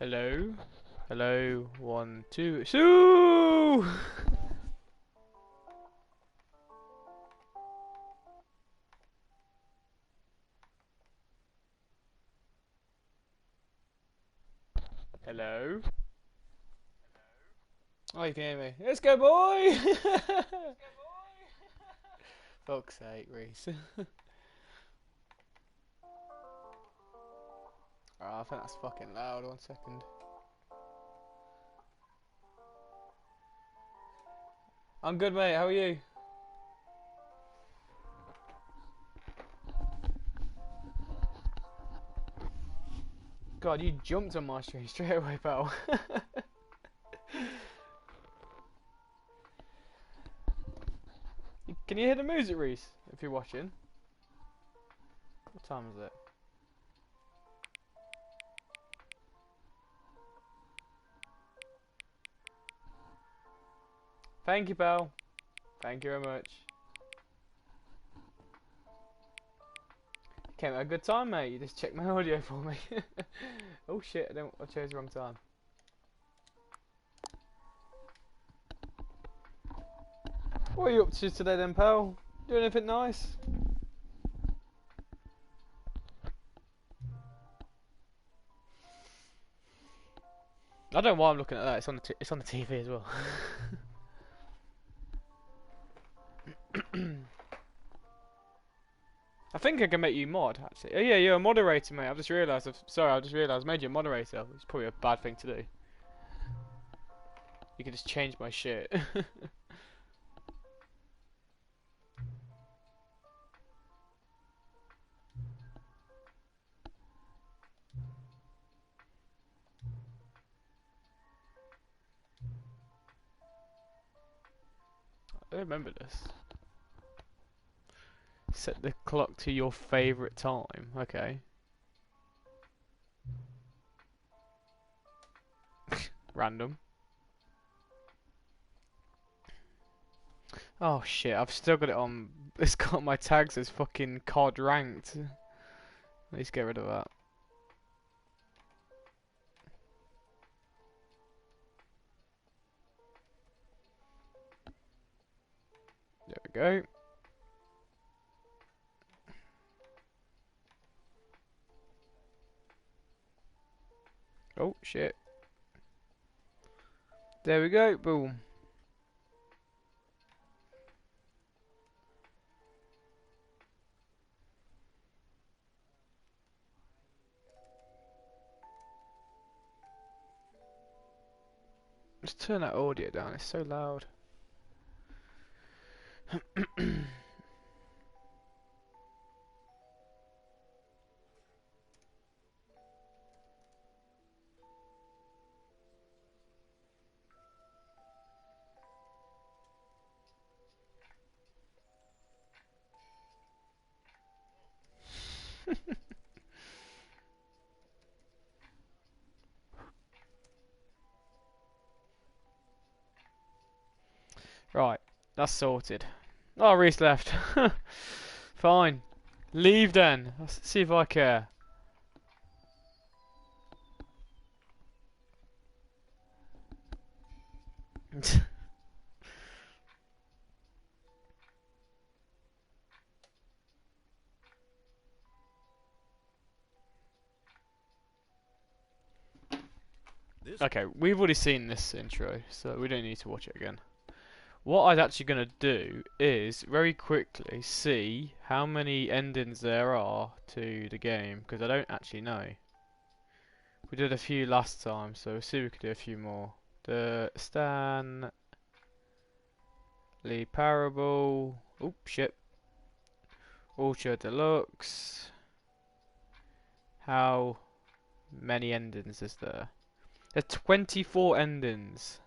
Hello? Hello? One, two. Sue! Hello? Oh, you can hear me. Let's go, boy! Fuck's sake, Reese. Oh, I think that's fucking loud. 1 second. I'm good, mate. How are you? God, you jumped on my stream straight away, pal. Can you hear the music, Reese? If you're watching. What time is it? Thank you, pal. Thank you very much. Came at a good time, mate. You just checked my audio for me. Oh shit! I chose the wrong time. What are you up to today, then, pal? Doing anything nice? I don't know why I'm looking at that. It's on the TV as well. I think I can make you mod, actually. Oh yeah, you're a moderator, mate. I've just realised. Sorry, I just realised I made you a moderator. It's probably a bad thing to do. You can just change my shit. I don't remember this. Set the clock to your favourite time. Okay. Random. Oh shit, I've still got it on. It's got my tags as fucking COD ranked. Let's get rid of that. There we go. Oh shit. There we go. Boom. Just turn that audio down. It's so loud. Right, that's sorted. Oh, Reese left. Fine. Leave then. Let's see if I care. Okay, we've already seen this intro, so we don't need to watch it again. What I'm actually going to do is very quickly see how many endings there are to the game, because I don't actually know. We did a few last time, so we'll see if we can do a few more. The Stanley Parable. Oh shit. Ultra Deluxe. How many endings is there? There's 24 endings.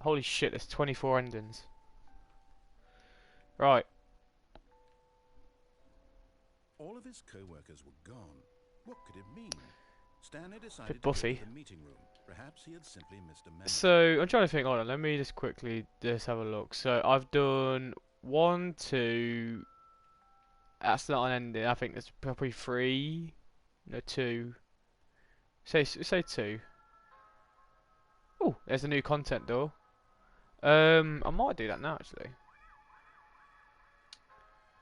Holy shit, there's 24 endings. Right. All of his co-workers were gone. What could it mean? Stanley decided Bit buffy. to go to the meeting room. Perhaps he had simply missed a memo. So, I'm trying to think, hold on, let me just quickly just have a look. So, I've done 1, 2, that's not an ending, I think there's probably 3, no 2. Say 2. Oh, there's a new content door. I might do that now actually.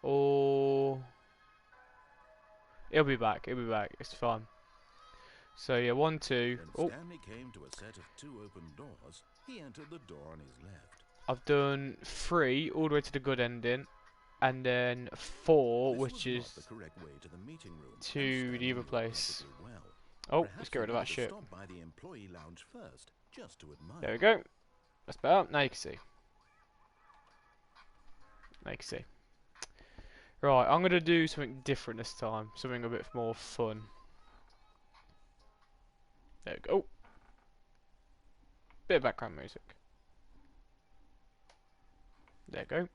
Or he'll be back. He'll be back. It's fine. So yeah, 1, 2. When Oh, Stanley came to a set of 2 open doors, he entered the door on his left. I've done 3 all the way to the good ending, and then 4, This which was is not the correct way to the meeting room, and to Stanley the other knew it place. perfectly well. Oh, Perhaps let's get he rid of that wanted to shit. stop by the employee lounge first, just to admire. There we go. That's better. Now you can see. Now you can see. Right, I'm gonna do something different this time. Something a bit more fun. There we go. Oh. Bit of background music. There we go.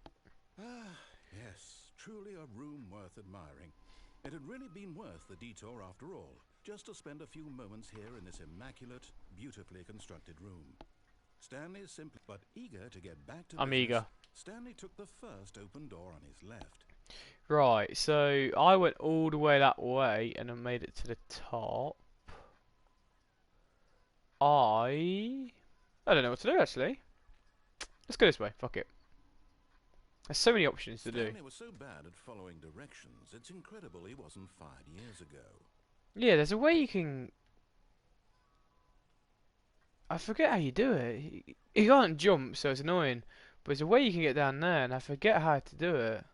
Ah, yes, truly a room worth admiring. It had really been worth the detour after all, just to spend a few moments here in this immaculate, beautifully constructed room. Stanley is simply but eager to get back to I'm business. eager. Stanley took the first open door on his left. Right, so I went all the way that way and I made it to the top. I don't know what to do actually. Let's go this way. Fuck it. There's so many options to do. Stanley was so bad at following directions, it's incredible he wasn't fired years ago. Yeah, there's a way you can. I forget how you do it. You can't jump, so it's annoying. But there's a way you can get down there, and I forget how to do it.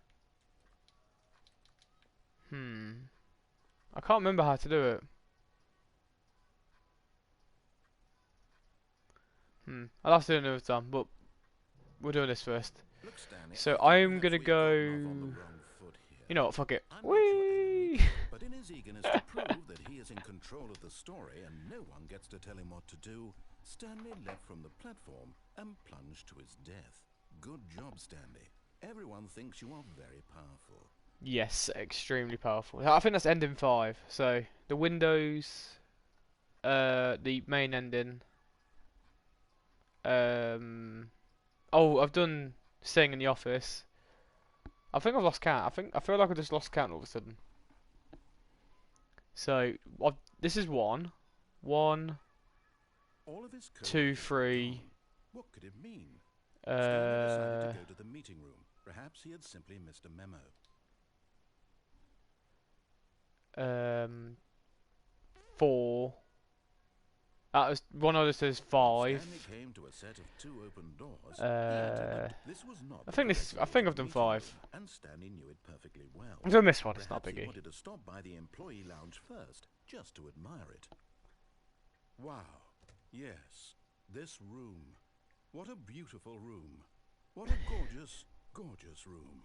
I can't remember how to do it. I'll have to do it another time, but we're doing this first. Look, Stanley, So I I'm think gonna perhaps we've go. gotten off on the wrong foot here. You know what? Fuck it. I'm not your Whee! enemy, but in his eagerness to prove that he is in control of the story and no one gets to tell him what to do, Stanley leapt from the platform and plunged to his death. Good job, Stanley. Everyone thinks you are very powerful. Yes, extremely powerful. I think that's ending 5. So the windows, the main ending. Oh, I've done staying in the office. I think I've lost count. I feel like I just lost count all of a sudden. So this is 1, 1, All of his 2, coworkers were 3. gone. What could it mean? Stanley decided to go to the meeting room. Perhaps he had simply missed a memo. 4. That was one other says 5. Stanley came to a set of 2 open doors. This was not I think I've done 5. and Stanley knew it perfectly well. I've done this one. It's not Perhaps he biggie. wanted to stop by the employee lounge first, just to admire it. Wow. Yes, this room. What a beautiful room. What a gorgeous, gorgeous room.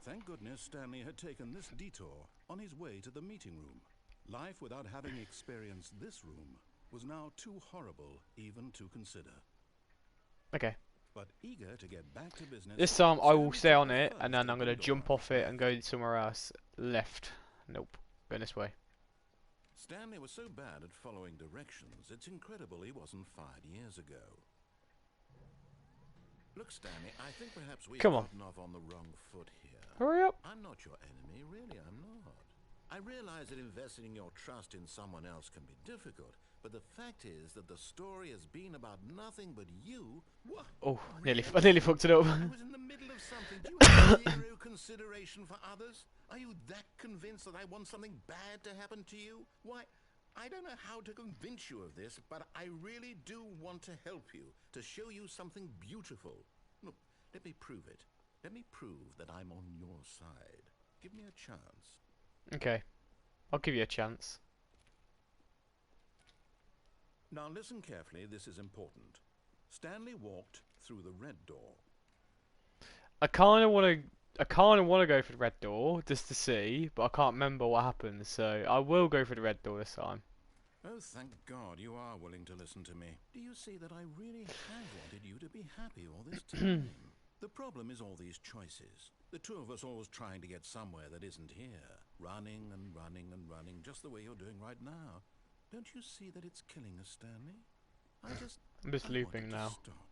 Thank goodness Stanley had taken this detour on his way to the meeting room. Life without having experienced this room was now too horrible even to consider. Okay. But eager to get back to business, This time I will Stanley stay took on the it, and then first I'm gonna open door jump on off his it and left. go somewhere else. Left. Nope. Going this way. Stanley was so bad at following directions, it's incredible he wasn't fired years ago. Look, Stanley, I think perhaps we've Come on. gotten off on the wrong foot here. Hurry up. I'm not your enemy, really, I'm not. I realize that investing your trust in someone else can be difficult, but the fact is that the story has been about nothing but you. What? Oh, I nearly fucked it up. I was in the middle of something. Do you have zero consideration for others? Are you that convinced that I want something bad to happen to you? Why, I don't know how to convince you of this, but I really do want to help you, to show you something beautiful. Look, let me prove it. Let me prove that I'm on your side. Give me a chance. Okay. I'll give you a chance. Now listen carefully, this is important. Stanley walked through the red door. I kind of want to go for the red door just to see, but I can't remember what happened, so I will go for the red door this time. Oh, thank God you are willing to listen to me. Do you see that I really have wanted you to be happy all this time? The problem is all these choices. The two of us always trying to get somewhere that isn't here. Running and running and running, just the way you're doing right now. Don't you see that it's killing us, Stanley? I'm just I want looping it to now. stop.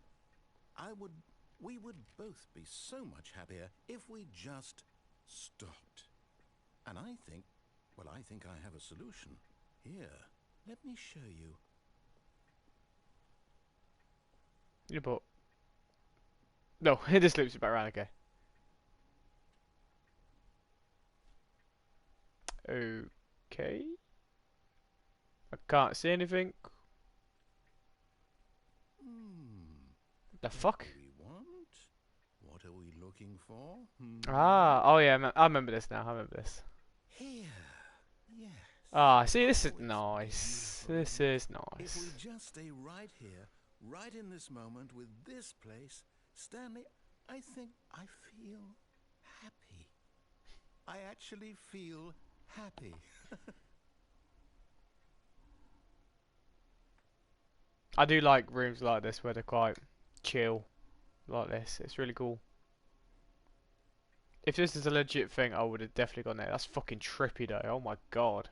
We would both be so much happier if we just stopped. And I think I have a solution. Here, Let me show you. Yeah, but no, it just loops it back around. Okay. Okay. I can't see anything. Hmm. The What fuck? do we want? What are we looking for? Ah, oh yeah, I remember this now. I remember this. Here. Yes. Ah, see, this is Oh, it's nice. beautiful, This isn't it? is If we nice. just stay right here, right in this moment with this place, Stanley, I think I feel happy. I actually feel happy. I do like rooms like this where they're quite chill, like this. It's really cool. If this is a legit thing, I would have definitely gone there. That's fucking trippy though. Oh my god.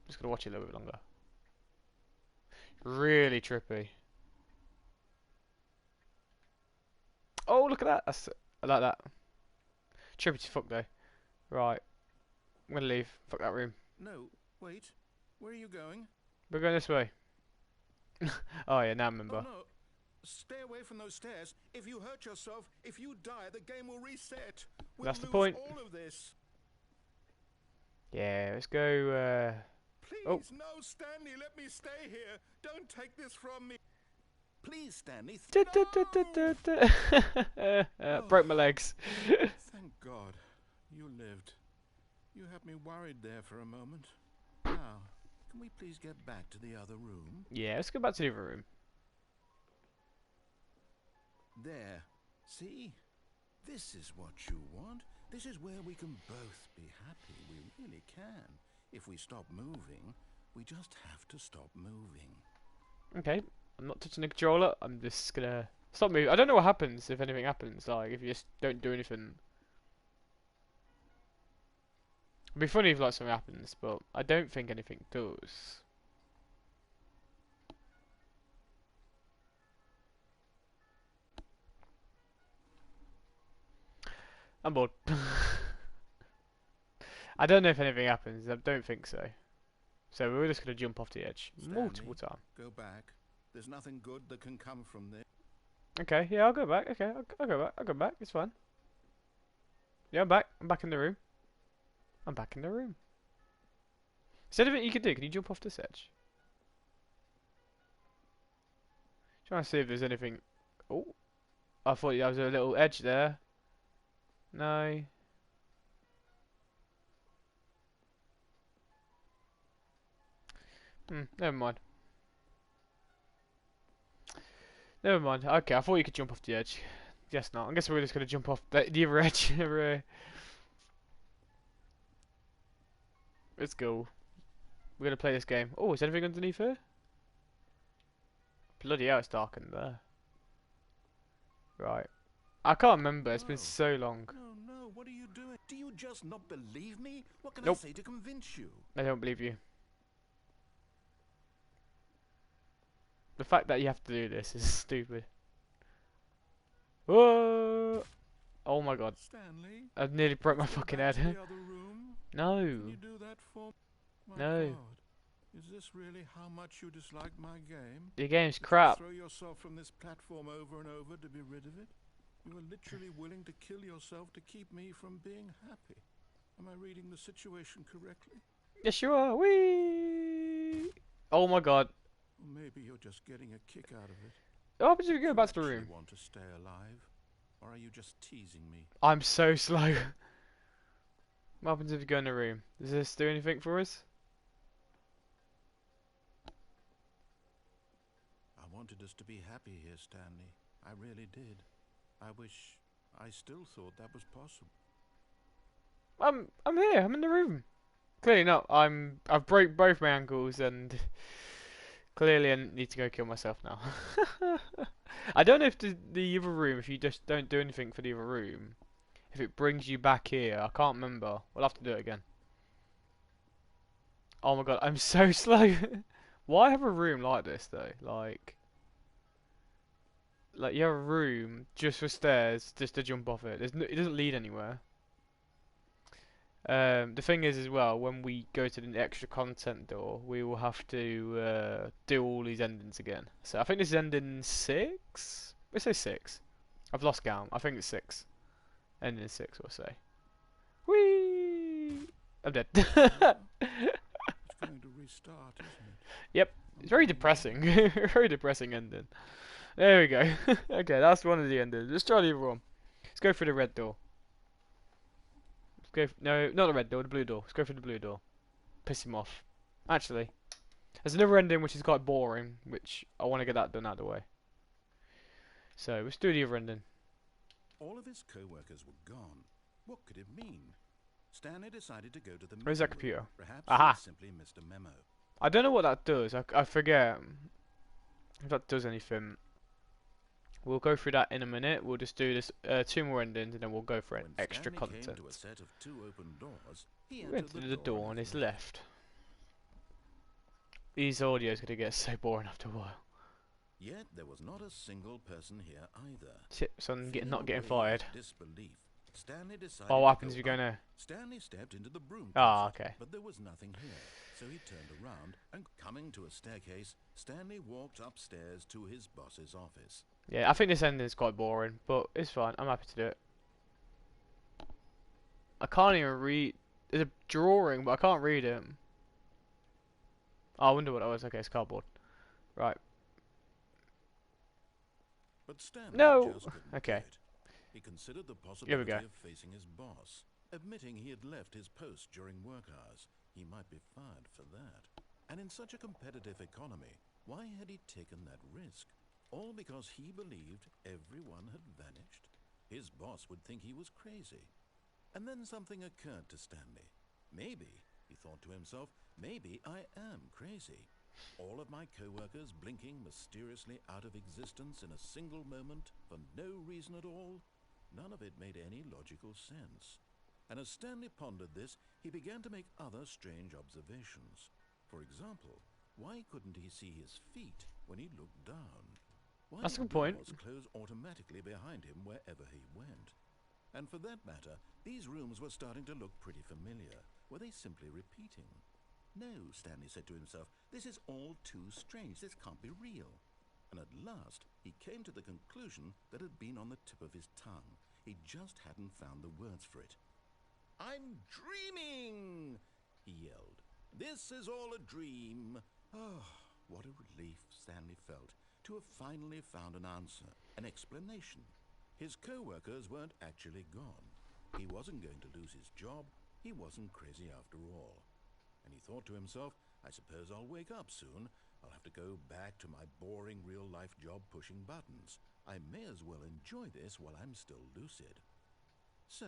Just gonna watch it a little bit longer. Really trippy. Oh, look at that. I like that. Trippy as fuck though. Right, I'm gonna leave. Fuck that room. No, wait. Where are you going? We're going this way. Oh yeah, now I Oh remember. no. Stay away from those stairs. If you hurt yourself, if you die, the game will reset. We'll That's the lose point. all of this. Yeah, let's go. Oh, Please, no, Stanley, let me stay here. Don't take this from me. Please, Stanley. No! broke Oh, my legs. thank God. You lived. You had me worried there for a moment. Now, can we please get back to the other room? Yeah, let's go back to the other room. There. See? This is what you want. This is where we can both be happy. We really can. If we stop moving, we just have to stop moving. Okay, I'm not touching the controller. I'm just gonna stop moving. I don't know what happens if anything happens. Like if you just don't do anything. It'd be funny if like something happens, but I don't think anything does. I'm bored. I don't know if anything happens. I don't think so. So we're just gonna jump off the edge multiple Stanley, times. go back. There's nothing good that can come from this. Okay, yeah, I'll go back. Okay, I'll go back. I'll go back. It's fine. Yeah, I'm back. I'm back in the room. I'm back in the room. Is there anything you can do? Can you jump off this edge? Trying to see if there's anything. Oh, I thought there was a little edge there. No. Never mind. Never mind. Okay, I thought you could jump off the edge. Guess not. I guess we're just gonna jump off the other edge. Let's go. We're gonna play this game. Oh, is anything underneath here? Bloody hell, it's dark in there. Right. I can't remember. It's been Whoa. so long. No, no, what are you doing? Do you just not believe me? What can I Nope. say to convince you? I don't believe you. The fact that you have to do this is stupid. Whoa! Oh my god. Stanley, I've nearly broke my let's go fucking back head. to the other room. No. Can you do that for me? My No. God. Is this really how much you dislike my game? The game's That you crap. throw yourself from this platform over and over to be rid of it? You are literally willing to kill yourself to keep me from being happy. Am I reading the situation correctly? Yes, you are. Whee! Oh my god. Or maybe you're just getting a kick out of it. What happens if you Do go you back to the actually room? want to stay alive? Or are you just teasing me? I'm so slow. What happens if you go in the room? Does this do anything for us? I wanted us to be happy here, Stanley. I really did. I wish I still thought that was possible. I'm here. I'm in the room. Clearly not. I've broke both my ankles and clearly I need to go kill myself now. I don't know if the other room, if you just don't do anything for the other room, if it brings you back here. I can't remember. We'll have to do it again. Oh my god, I'm so slow. Why have a room like this though? Like you have a room just for stairs, just to jump off it. It doesn't lead anywhere. The thing is as well, when we go to the extra content door, we will have to do all these endings again. So I think this is ending 6? Let's say 6. I've lost count. I think it's 6. Ending 6, we'll say. Whee! I'm dead. It's going to restart, isn't it? Yep. It's very depressing. Very depressing ending. There we go. Okay, that's one of the endings. Let's try the other one. Let's go through the red door. Let's go. No, not the red door. The blue door. Let's go through the blue door. Piss him off. Actually, there's another ending which is quite boring, which I want to get that done out of the way. So let's do the other ending. All of his co-workers were gone. What could it mean? Stanley decided to go to the Where's that meeting room. computer? Perhaps Aha. he simply missed a memo. I don't know what that does. I forget if that does anything. We'll go through that in a minute. We'll just do this 2 more endings and then we'll go for When extra Stanley content. came to a set of 2 open doors, he We went entered to the door on and his left. left. These audios gonna get so boring after a while. Yet there was not a single person here either. Shit, son, Feeling not getting away fired. with disbelief, Stanley decided Oh, to what happens go if you go up. now? Stanley stepped into the broom Ah, closet, okay. but there was nothing here. So he turned around and, coming to a staircase, Stanley walked upstairs to his boss's office. Yeah, I think this ending is quite boring, but it's fine. I'm happy to do it. I can't even read. There's a drawing, but I can't read it. Oh, I wonder what that was. Okay, it's cardboard. Right. But Stanley No. just couldn't Okay. do it. He considered the Here we possibility go. of facing his boss. Admitting he had left his post during work hours, he might be fired for that. And in such a competitive economy, why had he taken that risk? All because he believed everyone had vanished? His boss would think he was crazy. And then something occurred to Stanley. Maybe, he thought to himself, maybe I am crazy. All of my co-workers blinking mysteriously out of existence in a single moment for no reason at all? None of it made any logical sense. And as Stanley pondered this, he began to make other strange observations. For example, why couldn't he see his feet when he looked down? Why That's a did good point. doors close automatically behind him wherever he went? And for that matter, these rooms were starting to look pretty familiar. Were they simply repeating? No, Stanley said to himself, this is all too strange. This can't be real. And at last, he came to the conclusion that had been on the tip of his tongue. He just hadn't found the words for it. I'm dreaming, he yelled. This is all a dream. Oh, what a relief Stanley felt to have finally found an answer, an explanation. His co-workers weren't actually gone. He wasn't going to lose his job. He wasn't crazy after all. And he thought to himself, I suppose I'll wake up soon. I'll have to go back to my boring real-life job pushing buttons. I may as well enjoy this while I'm still lucid. So,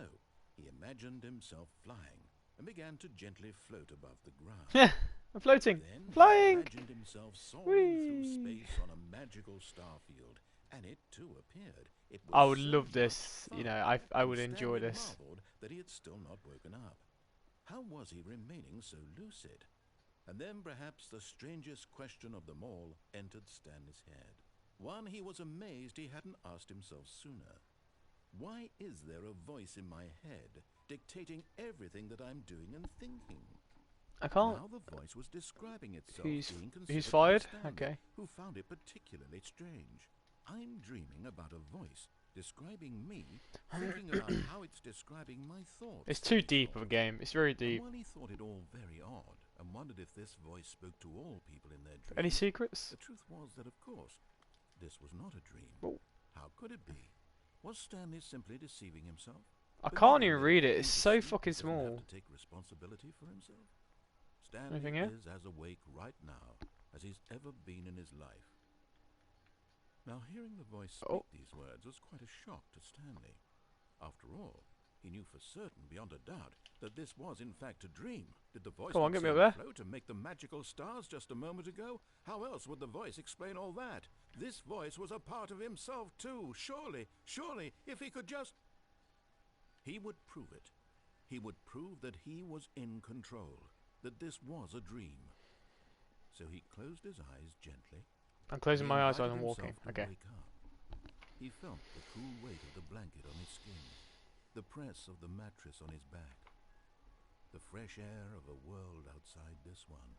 he imagined himself flying and began to gently float above the ground. I'm floating. Then he Flying. imagined himself soaring through Whee! space on a magical starfield, and it too appeared. It was I would so love much this. You fun, know, I and would enjoy Stanley this. marveled that he had still not woken up. How was he remaining so lucid? And then perhaps the strangest question of them all entered Stanley's head. One he was amazed he hadn't asked himself sooner. Why is there a voice in my head dictating everything that I'm doing and thinking? I can't. Now the voice was describing itself He's being he's considered by fired. Stanley, Okay. who found it particularly strange. I'm dreaming about a voice describing me, thinking about how it's describing my thoughts. It's too he deep of a thought. game. It's very And deep. while he thought it all very odd and wondered if this voice spoke to all people in their dreams, Any secrets? the truth was that, of course, this was not a dream. Oh. How could it be? Was Stanley simply deceiving himself? I But can't then even again, read it. he It's was so asleep, fucking doesn't have small. to take responsibility for himself. Stanley Anything here? is as awake right now as he's ever been in his life. Now, hearing the voice speak Oh. these words was quite a shock to Stanley. After all, he knew for certain, beyond a doubt, that this was in fact a dream. Did the voice Come on, not get me see up him there. float and make the magical stars just a moment ago? How else would the voice explain all that? This voice was a part of himself too. Surely, if he could just... He would prove it. He would prove that he was in control, that this was a dream. So he closed his eyes gently. I'm closing He my eyes while invited I'm walking. himself to Okay. wake up. He felt the cool weight of the blanket on his skin, the press of the mattress on his back. the fresh air of a world outside this one.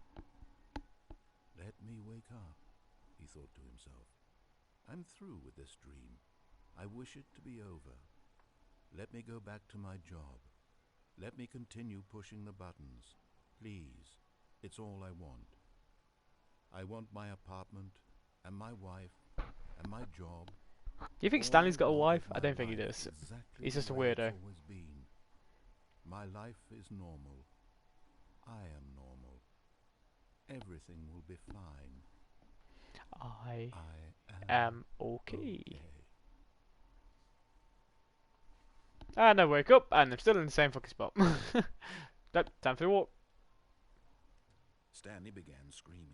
Let me wake up, he thought to himself. I'm through with this dream. I wish it to be over. Let me go back to my job. Let me continue pushing the buttons. Please, it's all I want. I want my apartment, and my wife, and my job. Do you think Stanley's got a wife? I don't think he does. Exactly He's just a the way it's weirdo. always been. My life is normal. I am normal. Everything will be fine. I I am okay. okay. And I wake up and I'm still in the same fucking spot. Nope, time for a walk. Stanley began screaming.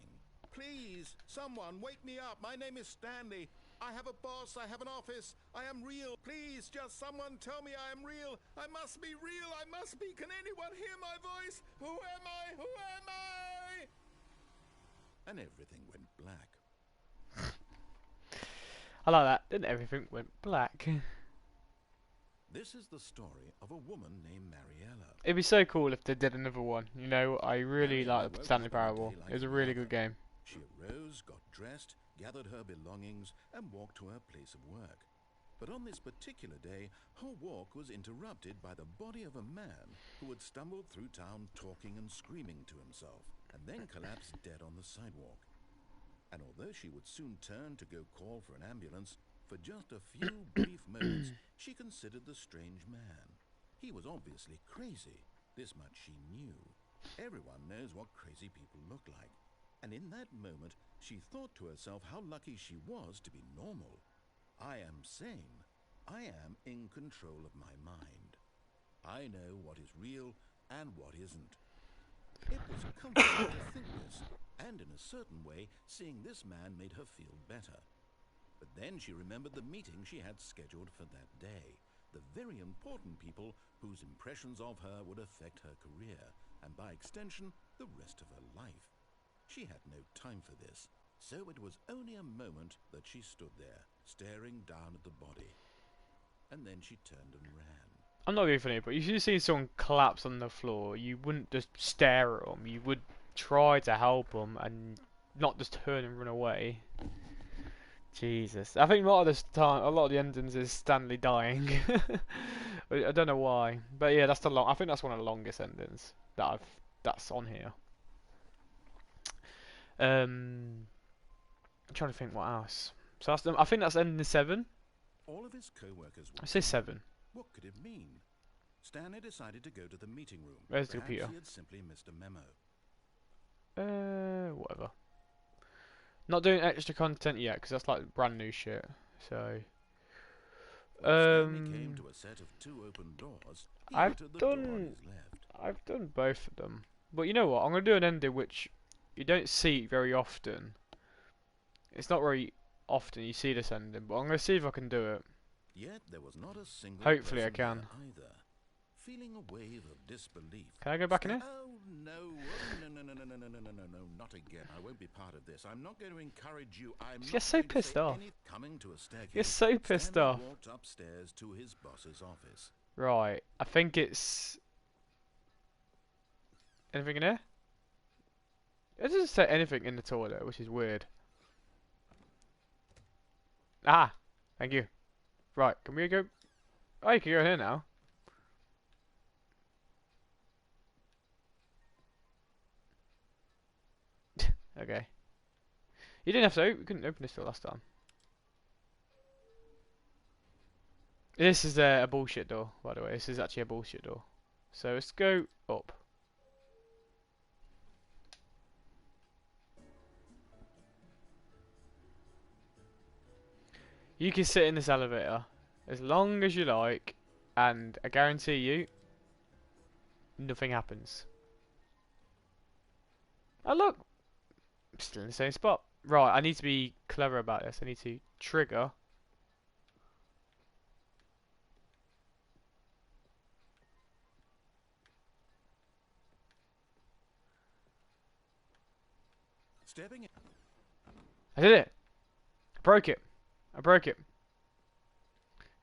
Please, someone, wake me up. My name is Stanley. I have a boss. I have an office. I am real. Please, just someone tell me I am real. I must be real. I must be. Can anyone hear my voice? Who am I? Who am I? And everything went black. I like that. Then everything went black. This is the story of a woman named Mariella. It'd be so cool if they did another one. You know, I really Mariella like the woke Stanley up on a Parable. day like It was a any really other. good game. She arose, got dressed, gathered her belongings, and walked to her place of work. But on this particular day, her walk was interrupted by the body of a man who had stumbled through town talking and screaming to himself, and then collapsed dead on the sidewalk. And although she would soon turn to go call for an ambulance, for just a few brief moments she considered the strange man. He was obviously crazy. This much she knew. Everyone knows what crazy people look like. And in that moment, she thought to herself how lucky she was to be normal. I am sane. I am in control of my mind. I know what is real and what isn't. It was comforting to think this, and in a certain way, seeing this man made her feel better. But then she remembered the meeting she had scheduled for that day. The very important people whose impressions of her would affect her career, and by extension, the rest of her life. She had no time for this, so it was only a moment that she stood there, staring down at the body. And then she turned and ran. I'm not being funny, but if you see someone collapse on the floor, you wouldn't just stare at them. You would try to help them and not just turn and run away. Jesus, I think a lot of this time, a lot of the endings is Stanley dying. I don't know why, but yeah, that's the long. I think that's one of the longest endings that's on here. I'm trying to think what else. So I think that's ending 7. All of his co-workers were I say gone. 7. What could it mean? Stanley decided to go to the meeting room. Where's the Perhaps computer? he had simply missed a memo. Whatever. Not doing extra content yet because that's like brand new shit. So, When Stanley came to a set of 2 open doors, he I've entered the door on done his left. I've done both of them. But you know what? I'm gonna do an ending which you don't see very often. It's not very often you see this ending, but I'm gonna see if I can do it. Yet there was not a single Hopefully I person can. there either. Feeling a wave of disbelief. Can I go back in here? Oh no! Oh, no! Not again! I won't be part of this. I'm not going to encourage you. I'm He not gets so going to pissed say off. Coming to a staircase, He gets so pissed Stanley off. walked upstairs to his boss's office. Right. I think it's anything in here. It doesn't say anything in the toilet, which is weird. Ah, thank you. Right, can we go? Oh, you can go here now. Okay. You didn't have to. We couldn't open this till last time. This is a bullshit door, by the way. This is actually a bullshit door. So let's go up. You can sit in this elevator as long as you like, and I guarantee you, nothing happens. Oh look! I'm still in the same spot. Right, I need to be clever about this. I need to trigger. Stepping in. I did it! I broke it. I broke it.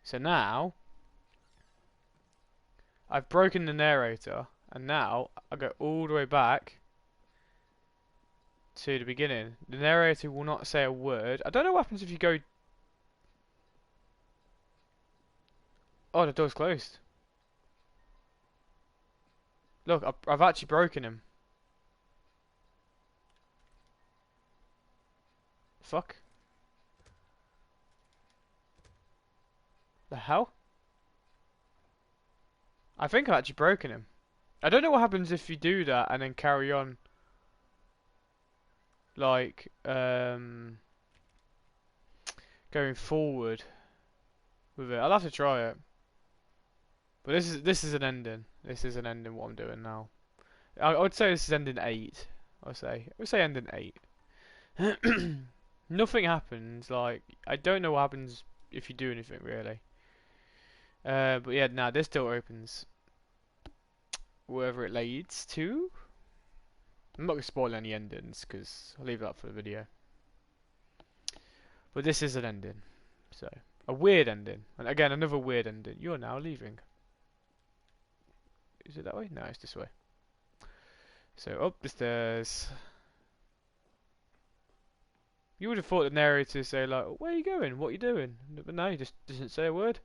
So now, I've broken the narrator, And now I go all the way back to the beginning. The narrator will not say a word. I don't know what happens if you go. Oh, the door's closed. Look, I've actually broken him. Fuck. The hell? I think I've actually broken him. I don't know what happens if you do that and then carry on. Like, going forward with it. I'll have to try it. But this is an ending. This is an ending. What I'm doing now. I would say this is ending 8. I would say ending 8. Nothing happens. Like I don't know what happens if you do anything really. But yeah, now this door opens. Wherever it leads to. I'm not gonna spoil any endings because I'll leave that for the video. But this is an ending. So a weird ending, and again another weird ending. You're now leaving. Is it that way? No, it's this way. So up the stairs. You would have thought the narrator would say like, "Where are you going? What are you doing?" But no, he just doesn't say a word.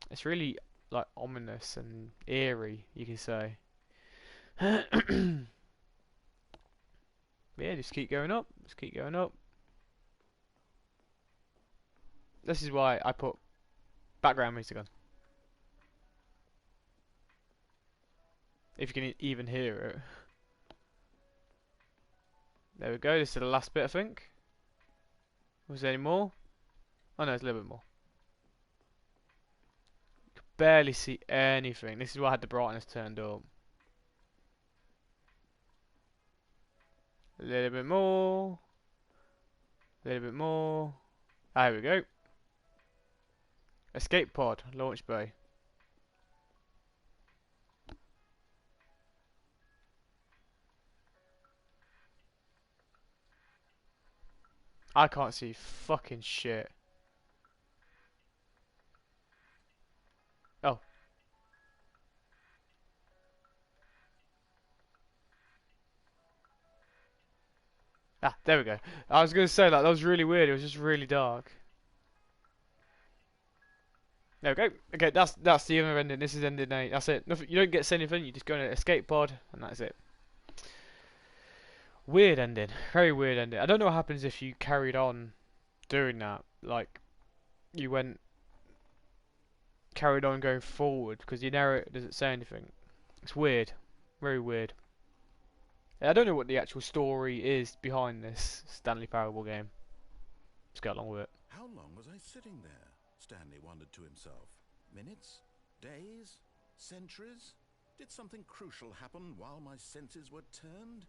It's really like ominous and eerie, you can say. Yeah, just keep going up. Just keep going up. This is why I put background music on. If you can even hear it. There we go. This is the last bit, I think. Was there any more? Oh no, there's a little bit more. Barely see anything. This is why I had the brightness turned up. A little bit more. A little bit more. Ah, here we go. Escape pod, launch bay. I can't see fucking shit. Oh. Ah, there we go. I was gonna say that was really weird. It was just really dark. There we go. Okay, that's the other ending. This is ending 8. That's it. Nothing. You don't get to say anything. You just go in an escape pod, and that's it. Weird ending. Very weird ending. I don't know what happens if you carried on doing that. Like, you carried on going forward because your narrator doesn't say anything. It's weird. Very weird. I don't know what the actual story is behind this Stanley Parable game. Let's get along with it. How long was I sitting there? Stanley wondered to himself. Minutes? Days? Centuries? Did something crucial happen while my senses were turned?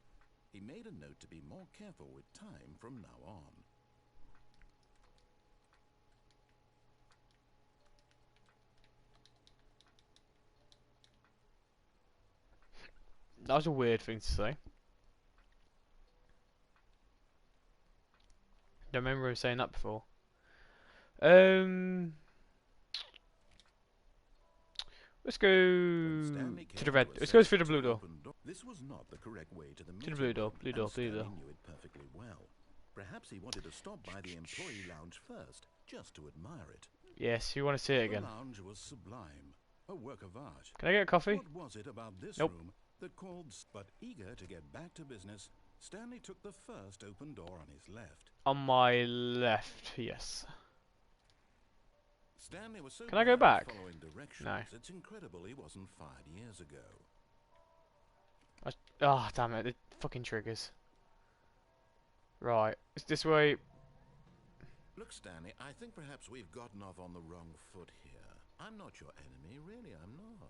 He made a note to be more careful with time from now on. That was a weird thing to say. Don't remember him saying that before. Let's go to the red. Let's go through the blue door. This was not the correct way to the To the blue door. Blue door. Blue door. Stanley knew it perfectly well. Perhaps he wanted to stop by the employee lounge first, just to admire it. Yes, you want to see it again. The lounge was sublime, a work of art. Can I get a coffee? What was it about this Nope. room that called? But eager to get back to business, Stanley took the first open door on his left. On my left, yes. Stanley was so Can I go bad at back? following directions, No. it's incredible he wasn't fired years ago. Ah, damn it, the fucking triggers. Right, it's this way. Look, Stanley, I think perhaps we've gotten off on the wrong foot here. I'm not your enemy, really, I'm not.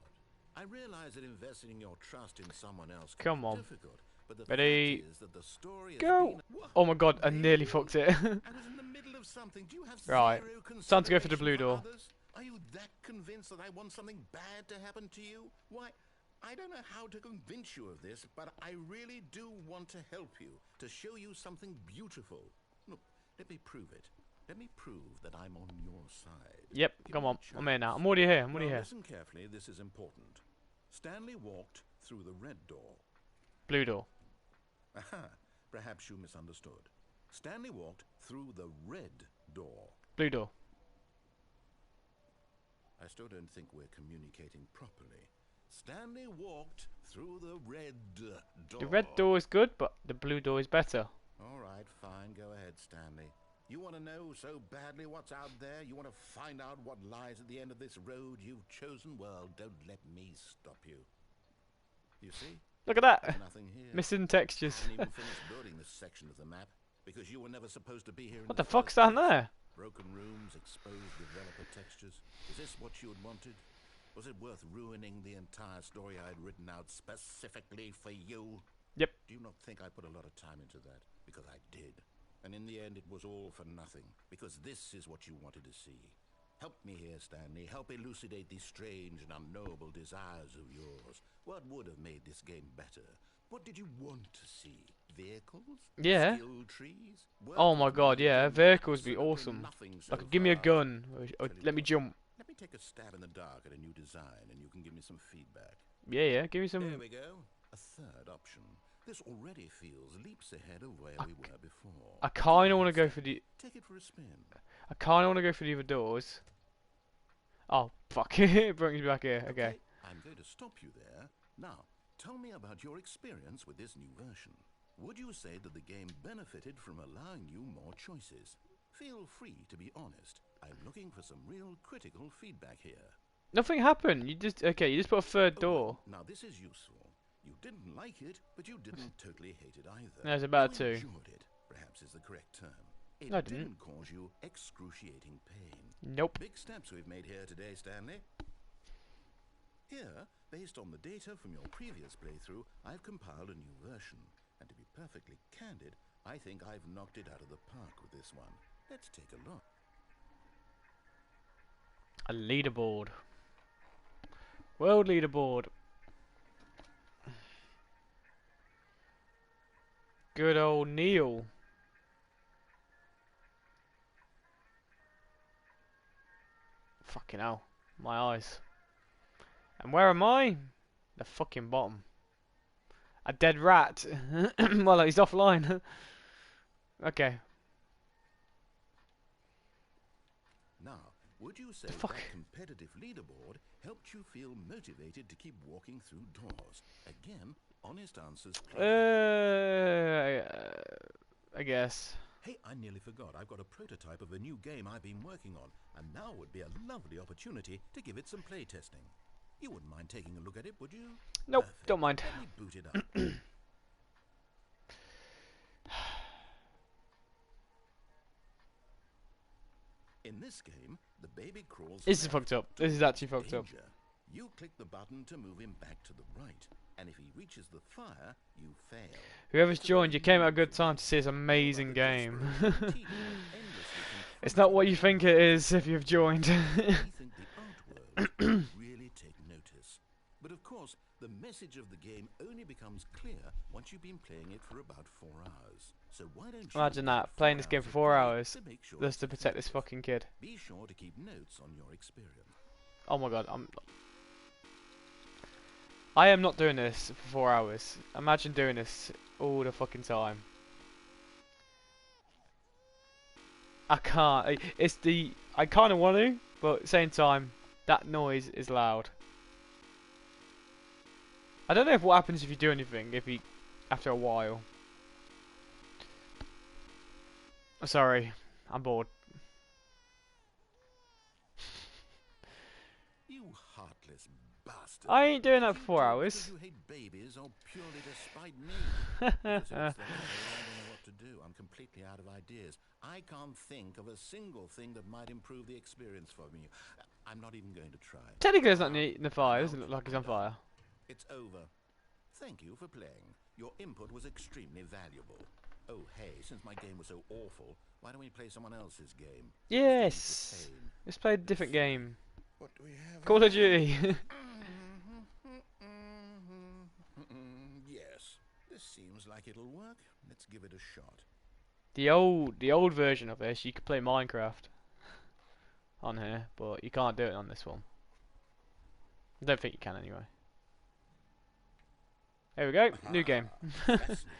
I realize that investing your trust in someone else can Come be on. difficult, but the Ready? fact is that the story has Go! been... What? Oh my god, I nearly fucked it. I was in the middle of something. Do you have Right. zero Time to go for the blue consideration door. others? Are you that convinced that I want something bad to happen to you? Why, I don't know how to convince you of this, but I really do want to help you, to show you something beautiful. Look, let me prove it. Let me prove that I'm on your side. Yep, Give come me a on. I'm here now. chance. I'm already here. I'm Now already here. listen carefully, this is important. Stanley walked through the red door. Blue door. Aha, perhaps you misunderstood. Stanley walked through the red door. Blue door. I still don't think we're communicating properly. Stanley walked through the red door. The red door is good, but the blue door is better. All right, fine. Go ahead, Stanley. You want to know so badly what's out there? You want to find out what lies at the end of this road you've chosen? Well, don't let me stop you. You see? Look at that. There's nothing here. Missing textures. I haven't even finished building this section of the map because you were never supposed to be here. What the fuck's down there? Broken rooms, exposed developer textures. Is this what you had wanted? Was it worth ruining the entire story I had written out specifically for you? Yep. Do you not think I put a lot of time into that? Because I did. And in the end, it was all for nothing. Because this is what you wanted to see. Help me here, Stanley. Help elucidate these strange and unknowable desires of yours. What would have made this game better? What did you want to see? Vehicles? Yeah. Skill trees? Oh my god, yeah. Vehicles would be awesome. Nothing so Like, give me a far. gun. Or let me jump. Let me take a stab in the dark at a new design, and you can give me some feedback. Yeah, yeah. Give me There some. we go. A third option. This already feels leaps ahead of where we were before. I kind of want to go for the. Take it for a spin. I kind of want to go for the other doors. Oh fuck! It brings me back here. Okay. I'm going to stop you there. Now, tell me about your experience with this new version. Would you say that the game benefited from allowing you more choices? Feel free to be honest. I'm looking for some real critical feedback here. Nothing happened. You just You just put a third door. Now this is useful. You didn't like it, but you didn't totally hate it either. There's about You two. enjoyed it, perhaps is the correct term. It No, I didn't. didn't cause you excruciating pain. Nope. Big steps we've made here today, Stanley. Here, based on the data from your previous playthrough, I've compiled a new version. And to be perfectly candid, I think I've knocked it out of the park with this one. Let's take a look. A leaderboard. World leaderboard. Good old Neil. Fucking hell. My eyes. And where am I? The fucking bottom. A dead rat. Well, he's offline. Okay. Now, would you say fuck? that competitive leaderboard helped you feel motivated to keep walking through doors? Again, honest answers. I guess. Hey, I nearly forgot. I've got a prototype of a new game I've been working on, and now would be a lovely opportunity to give it some play testing. You wouldn't mind taking a look at it, would you? Nope, Perfect. don't mind. Let me boot it up. In this game, the baby crawls. This is left fucked up. This is towards actually fucked up. danger. You click the button to move him back to the right, and if he reaches the fire, you fail. Whoever's joined, you came at a good time to see this amazing game. It's not what you think it is if you've joined. I think the art world really take notice. But of course, the message of the game only becomes clear once you've been playing it for about 4 hours. So why don't you Imagine take that, playing this 4 game for of 4 play hours to make sure just to it's protect this effective. fucking kid. Be sure to keep notes on your experience. Oh my god, I am not doing this for 4 hours. Imagine doing this all the fucking time. I can't. I kind of want to, but at the same time, that noise is loud. I don't know what happens if you do anything. After a while. Sorry, I'm bored. You heartless bastard. I ain't doing that for You 4 do it hours. because you hate babies or purely to spite me. Because it's the level, I don't know what to do. I'm completely out of ideas. I can't think of a single thing that might improve the experience for me. I'm not even going to try. Technically, it's not in the fire. It doesn't look like he's on fire. It's over. Thank you for playing. Your input was extremely valuable. Oh, hey, since my game was so awful, why don't we play someone else's game? Yes. Let's play a different game. What do we have? Call of Duty. Yes, this seems like it'll work. Let's give it a shot. the old version of this, you could play Minecraft on here, but you can't do it on this one. I don't think you can anyway. There we go. New game. Ah, fascinating.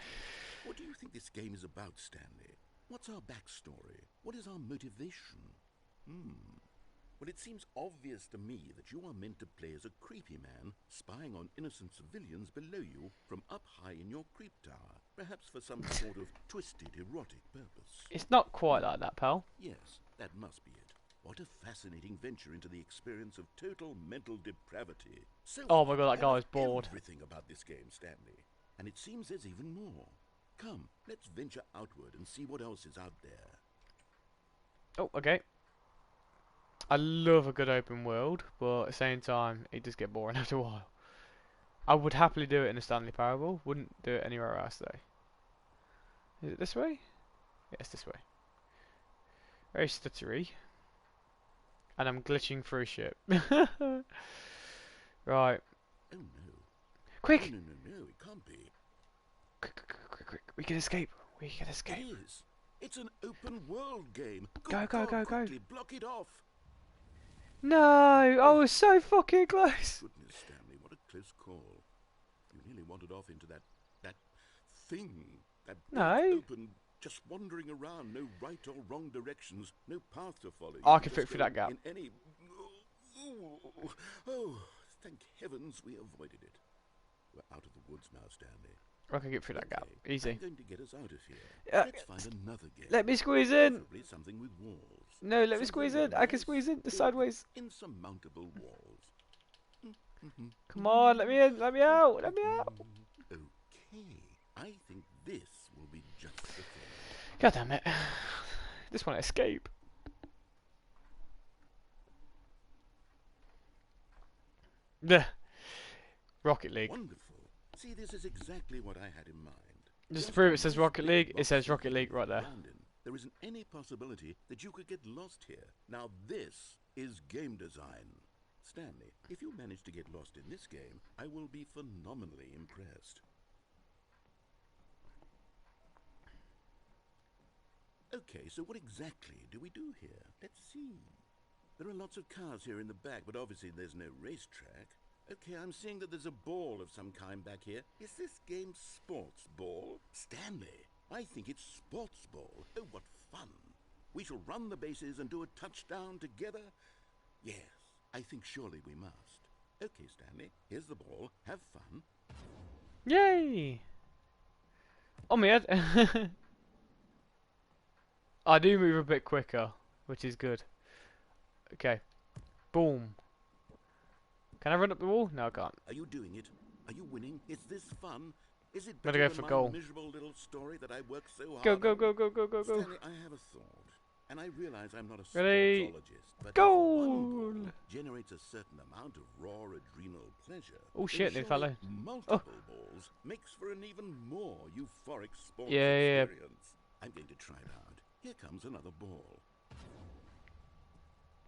What do you think this game is about, Stanley? What's our backstory? What is our motivation? Well, it seems obvious to me that you are meant to play as a creepy man spying on innocent civilians below you from up high in your creep tower, perhaps for some sort of twisted erotic purpose. It's not quite like that, pal. Yes, that must be it. What a fascinating venture into the experience of total mental depravity. So Oh my god, that I guy love was bored. everything about this game, Stanley. And it seems there's even more. Come, let's venture outward and see what else is out there. Oh, okay. I love a good open world, but at the same time, it does get boring after a while. I would happily do it in a Stanley Parable. Wouldn't do it anywhere else, though. Is it this way? Yes, this way. Very stuttery. And I'm glitching through shit. Right. Oh no. Quick! No, it can't be. Quick. We can escape. We can escape. It is. It's an open world game. Go, Good go. God, quickly block it off. No! I was so fucking close! Goodness, Stanley, what a close call. You nearly wandered off into that thing. That No. open, just wandering around, no right or wrong directions, no path to follow. I You can just fit through go that gap. In any... Oh, thank heavens we avoided it. We're out of the woods now, Stanley. I can get through that gap. Okay, Easy. I'm going to get us out of here. Yeah. Let's find another game. Let me squeeze in! Preferably something with walls. No, let me Something squeeze with in. I can nice, squeeze in. The big, sideways. insurmountable walls. Come on, let me in. Let me out. Let me out. Okay, I think this will be just the thing. God damn it. Just want to escape. Blech. Rocket League. Wonderful. See, this is exactly what I had in mind. Just to prove it says Rocket League, it says Rocket League League right there. There isn't any possibility that you could get lost here. Now this is game design. Stanley, if you manage to get lost in this game, I will be phenomenally impressed. Okay, so what exactly do we do here? Let's see. There are lots of cars here in the back, but obviously there's no racetrack. Okay, I'm seeing that there's a ball of some kind back here. Is this game sports ball? Stanley, I think it's sports ball. Oh, what fun. We shall run the bases and do a touchdown together. Yes, I think surely we must. Okay, Stanley, here's the ball. Have fun. Yay! On my head. I do move a bit quicker, which is good. Okay. Boom. Can I run up the wall? No, I can't. Are you doing it? Are you winning? Is this fun? Is it Gotta better go than for my goal. miserable little story that I worked so hard Go, on? go, go, go, go, go, go. Stanley, I have a thought. And I realize I'm not a Ready? sportsologist, but Goal! if one ball generates a certain amount of raw adrenal pleasure, Oh then shit, new surely fellow. multiple balls makes for an even more euphoric sports Yeah. experience. I'm going to try it out. Here comes another ball.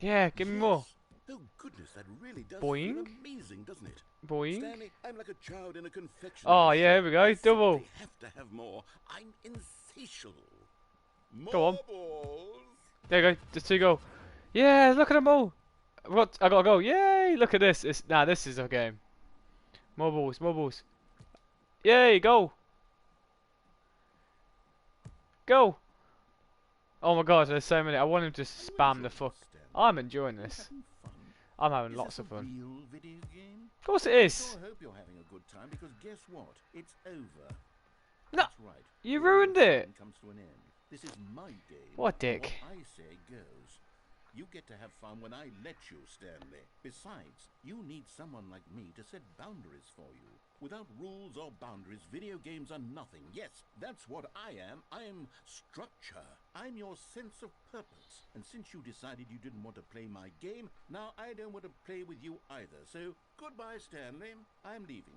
Yeah, give me more. Yes. Oh goodness, that really does Boing. feel amazing, doesn't it? Boing. Stanley, I'm like a child in a confectionery Oh, shop. yeah, here we go. I Double. simply have to have more. I'm insatiable. More Go on. balls. There you go. Just 2 goal. Yeah, look at them all. I got a goal. Yay! Look at this. This is a game. More balls. More balls. Yay! Goal. Go. Oh my god, there's so many. I want him to spam the fuck. I'm enjoying this. Having fun? I'm having Is lots this of a fun. real video game? Of course it I is. sure hope you're having a good time because guess what? It's over. No, That's right. you Your ruined little it. game comes to an end. This is my game. What and dick. What I say goes. You get to have fun when I let you, Stanley. Besides, you need someone like me to set boundaries for you. Without rules or boundaries, video games are nothing. Yes, that's what I am. I am structure. I'm your sense of purpose. And since you decided you didn't want to play my game, now I don't want to play with you either. So, goodbye, Stanley. I'm leaving.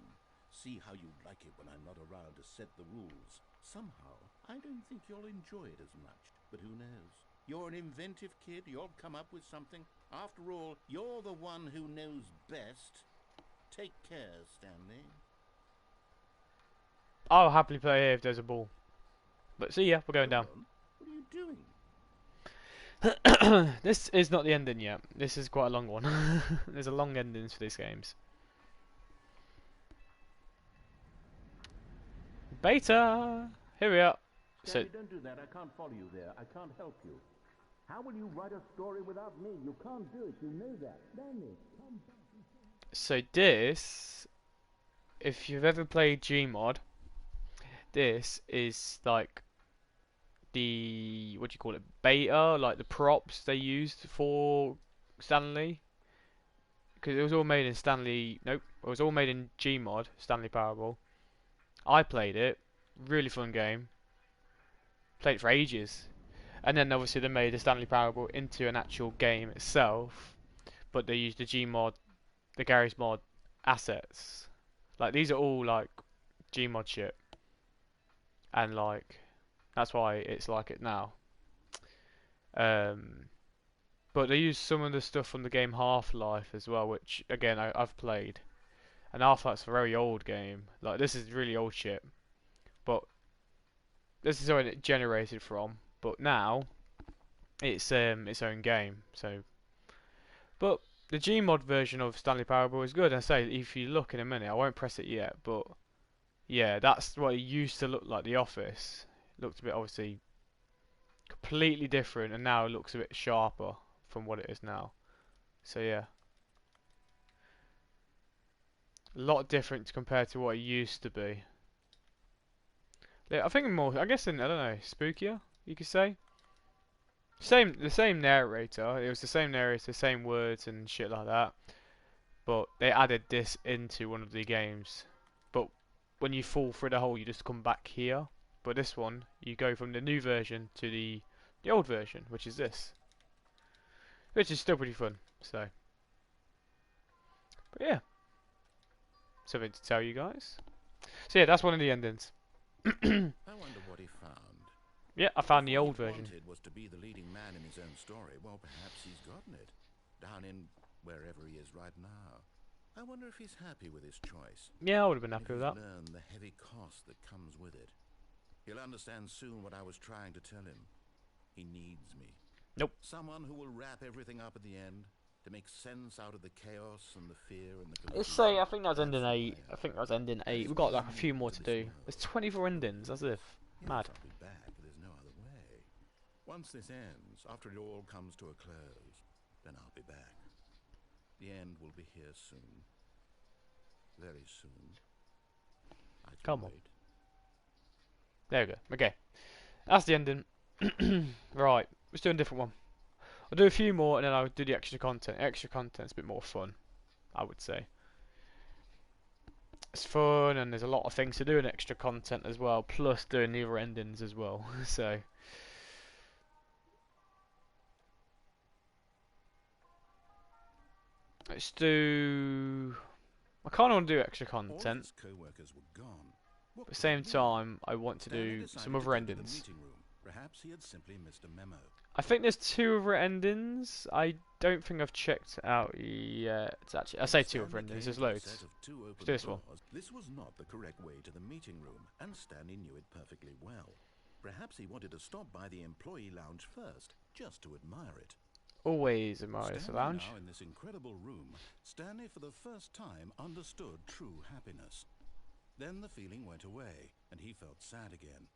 See how you like it when I'm not around to set the rules. Somehow, I don't think you'll enjoy it as much. But who knows? You're an inventive kid. You'll come up with something. After all, you're the one who knows best. Take care, Stanley. I'll happily play here if there's a ball. But see ya, we're going down. What are you doing? This is not the ending yet. This is quite a long one. There's a long endings for these games. Beta! Here we are. So, Stanley, don't do that. I can't follow you there. I can't help you. How will you write a story without me? You can't do it. You know that. Stanley, come back. so this, if you've ever played Gmod, this is like the, what do you call it, beta, like the props they used for Stanley. Because it was all made in Stanley, nope, it was all made in Gmod, Stanley Parable. I played it, really fun game, played it for ages. And then obviously they made the Stanley Parable into an actual game itself, but they used the Gmod, the Garry's Mod assets. Like these are all like Gmod shit, and like that's why it's like it now. Um, but they use some of the stuff from the game Half-Life as well, which again I've played. And Half-Life's a very old game. Like this is really old shit, but this is where it generated from. But now it's its own game. So, but the Gmod version of Stanley Parable is good. I say if you look in a minute, I won't press it yet, but yeah, that's what it used to look like. The Office it looked a bit obviously completely different, and now it looks a bit sharper from what it is now. So yeah, a lot different compared to what it used to be. Yeah, I think more. I guess I don't know, spookier. You could say. The same narrator. It was the same narrator, same words and shit like that. But they added this into one of the games. But when you fall through the hole, you just come back here. But this one, you go from the new version to the old version, which is this, which is still pretty fun. So, but yeah, something to tell you guys. So yeah, that's one of the endings. I wonder what he found. Yeah, I found If the what old he version. wanted was to be the leading man in his own story. Well, perhaps he's gotten it. Down in wherever he is right now. I wonder if he's happy with his choice. Yeah, I would have been If happy with he's that. learned the heavy cost that comes with it. He'll understand soon what I was trying to tell him. He needs me. Nope. Someone who will wrap everything up at the end to make sense out of the chaos and the fear and the Let's confusion. say I think that's ending That's 8. what I I am. think that's ending That 8. is We've what got like I a few need more to to this do. world. There's 24 endings, as if. Yes, Mad. I'll be back. There's no other way. Once this ends, after it all comes to a close, then I'll be back. The end will be here soon. Very soon. I can Come on. wait. There we go. Okay. That's the ending. Right. Let's do a different one. I'll do a few more and then I'll do the extra content. Extra content's a bit more fun, I would say. It's fun and there's a lot of things to do in extra content as well, plus doing the other endings as well. So let's do. I kind of want to do extra All of content, his co-workers were gone. What but at the could same it be? time, I want to Stanley do decided some to other go to the endings. meeting room. Perhaps he had simply missed a memo. I think there's 2 other endings. I don't think I've checked out yet. Actually, I say 2 other Stanley endings. came There's to a loads. set of 2 open do this one. doors. This was not the correct way to the meeting room, and Stanley knew it perfectly well. Perhaps he wanted to stop by the employee lounge first, just to admire it. Always admire this Standing lounge. now in this incredible room, Stanley for the first time understood true happiness. Then the feeling went away, and he felt sad again.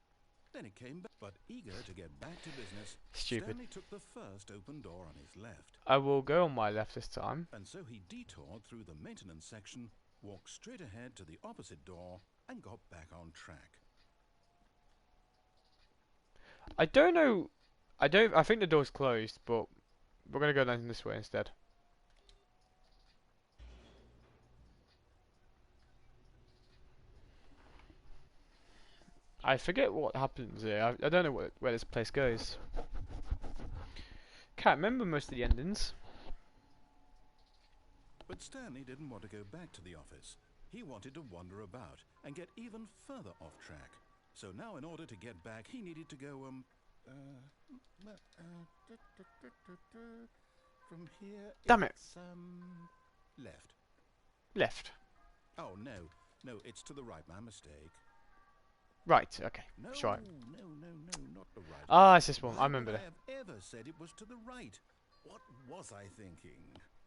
Then it came back, but eager to get back to business, Stupid. Stanley took the first open door on his left. I will go on my left this time. And so he detoured through the maintenance section, walked straight ahead to the opposite door, and got back on track. I don't know. I think the door's closed, but we're gonna go down this way instead. I forget what happens here. I don't know where this place goes. Can't remember most of the endings. But Stanley didn't want to go back to the office. He wanted to wander about and get even further off track. So now in order to get back, he needed to go, from here, Damn it. it's, left. Left. Oh, no, it's to the right, my mistake. Right. Okay. No, That's right. no, not the right. Ah, it's this one. Why I remember would that. I have ever said it was to the right? What was I thinking?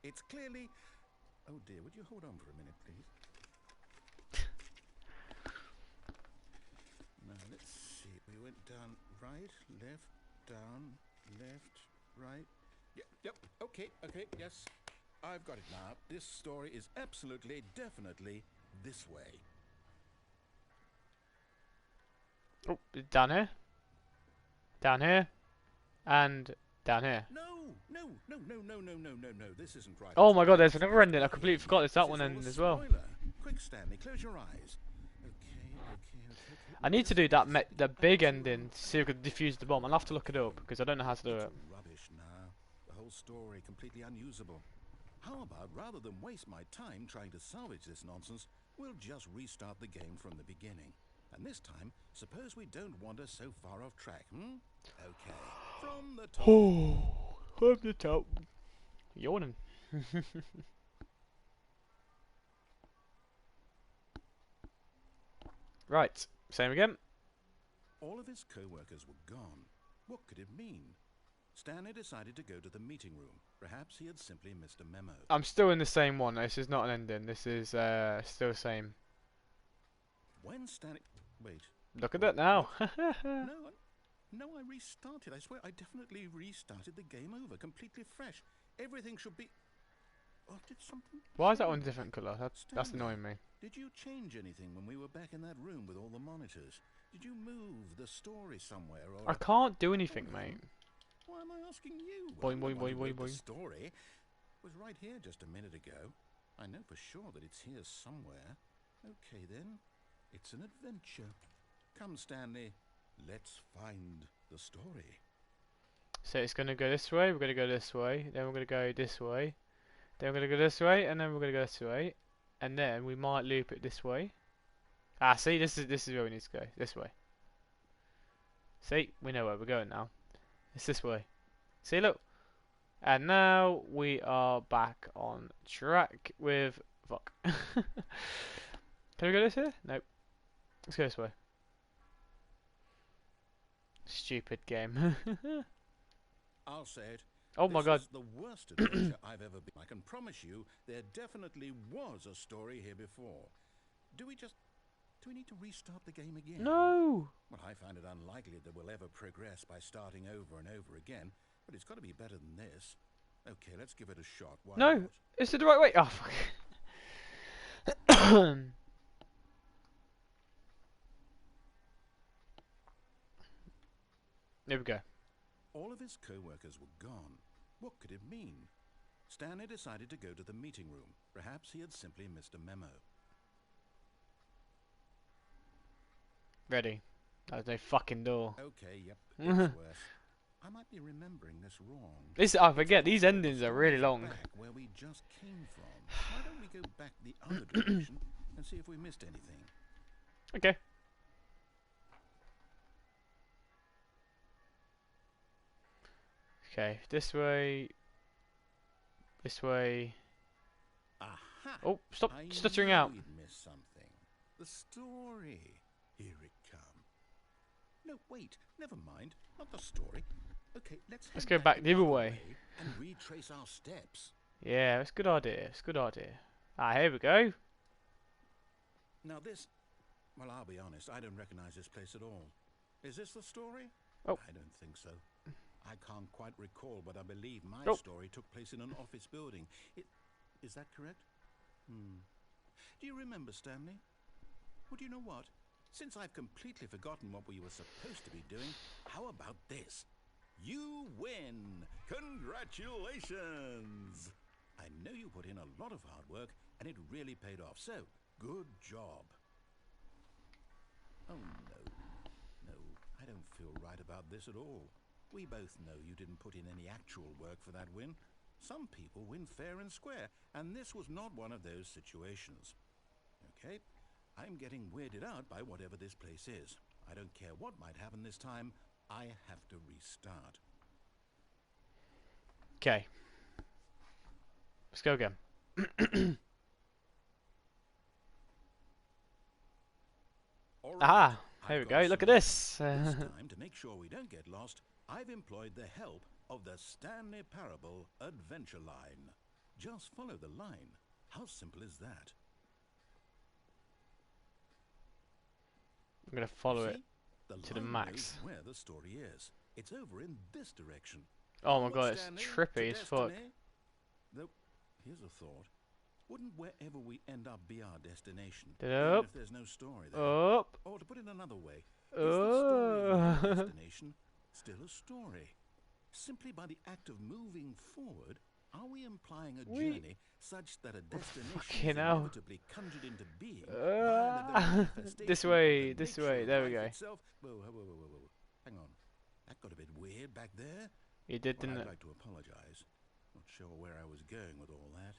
It's clearly... Oh dear, would you hold on for a minute, please? went down, right, left, down, left, right. Yep, okay, yes. I've got it now. This story is absolutely, definitely this way. Oh, down here. Down here. And down here. No. This isn't right. Oh at my all. god, there's another ending. I completely forgot there's that This one is all ending a as well. spoiler. Quick, Stanley, close your eyes. Okay. I need to do that the big ending to see if we can defuse the bomb. I'll have to look it up because I don't know how to do it. Rubbish now. The whole story completely unusable. How about, rather than waste my time trying to salvage this nonsense, we'll just restart the game from the beginning. And this time, suppose we don't wander so far off track, Okay. From the top. Oh, from the top. Yawning. Right, same again. All of his co-workers were gone. What could it mean? Stanley decided to go to the meeting room. Perhaps he had simply missed a memo. I'm still in the same one. This is not an ending. This is still the same. When Stanley... Wait. Look at that now. No, I restarted. I swear I definitely restarted the game over. Completely fresh. Everything should be... Oh, did something... Why is that one a different colour? That's Stanley, annoying me. did you change anything when we were back in that room with all the monitors? Did you move the story somewhere or... I can't do anything, mate. Why am I asking you? Boing, boing, I'm the one boing, who wrote boing, the boing. story was right here just a minute ago. I know for sure that it's here somewhere. Okay then, it's an adventure. Come, Stanley, let's find the story. So it's going to go this way, we're going to go this way, then we're going to go this way, then we're going to go this way, and then we're going to go this way, and then we might loop it this way. Ah, see, this is where we need to go, this way. See, we know where we're going now. It's this way. See, look. And now we are back on track with... Fuck. Can we go this here? Nope. Let's go this way. Stupid game. I'll say it. Oh my god. This is the worst adventure I've ever been. I can promise you there definitely was a story here before. Do we need to restart the game again? No! Well, I find it unlikely that we'll ever progress by starting over and over again, but it's got to be better than this. Okay, let's give it a shot. Why No! not? Is it the right way? Oh, fuck. There we go. All of his co-workers were gone. What could it mean? Stanley decided to go to the meeting room. Perhaps he had simply missed a memo. Ready. There's no fucking door. Okay, yep, it's worse. I might be remembering this wrong. I forget, these endings are really long. Back where we just came from. Why don't we go back the other direction and see if we missed anything? Okay. Okay, this way. This way. Aha! Oh, stop I stuttering knew out. we'd missed something. The story. Here it comes. No, wait. Never mind. Not the story. Okay, let's head go back the other other way. and retrace our steps. Yeah, it's a good idea. It's a good idea. Ah, here we go. Now this... Well, I'll be honest. I don't recognize this place at all. Is this the story? Oh. I don't think so. I can't quite recall, but I believe my Oh. story took place in an office building. Is that correct? Do you remember, Stanley? Well, do you know what? Since I've completely forgotten what we were supposed to be doing, how about this? You win! Congratulations! I know you put in a lot of hard work, and it really paid off, so good job. Oh, no, I don't feel right about this at all. We both know you didn't put in any actual work for that win. Some people win fair and square, and this was not one of those situations. Okay, I'm getting weirded out by whatever this place is. I don't care what might happen this time. I have to restart. Okay. Let's go again. All right, Aha! Here we I've go. got Look at some- this. This time, to make sure we don't get lost, I've employed the help of the Stanley Parable Adventure Line. Just follow the line. How simple is that? I'm gonna follow it. See? The to the line max. knows where the story is. It's over in this direction. Oh my Onward, god, it's Stanley, trippy to as fuck. destiny. Though, here's a thought. Wouldn't wherever we end up be our destination, even Up, if there's no story there? up, Or to put it another way, is the story of your oh. destination still a story? Simply by the act of moving forward, are we implying a journey such that a destination Fucking is hell. inevitably conjured into being via the very manifestation This of way, the this nature way, of there we life go. itself? Whoa. Hang on. That got a bit weird back there. You did, Well, didn't I'd it? like to apologize. Not sure where I was going with all that.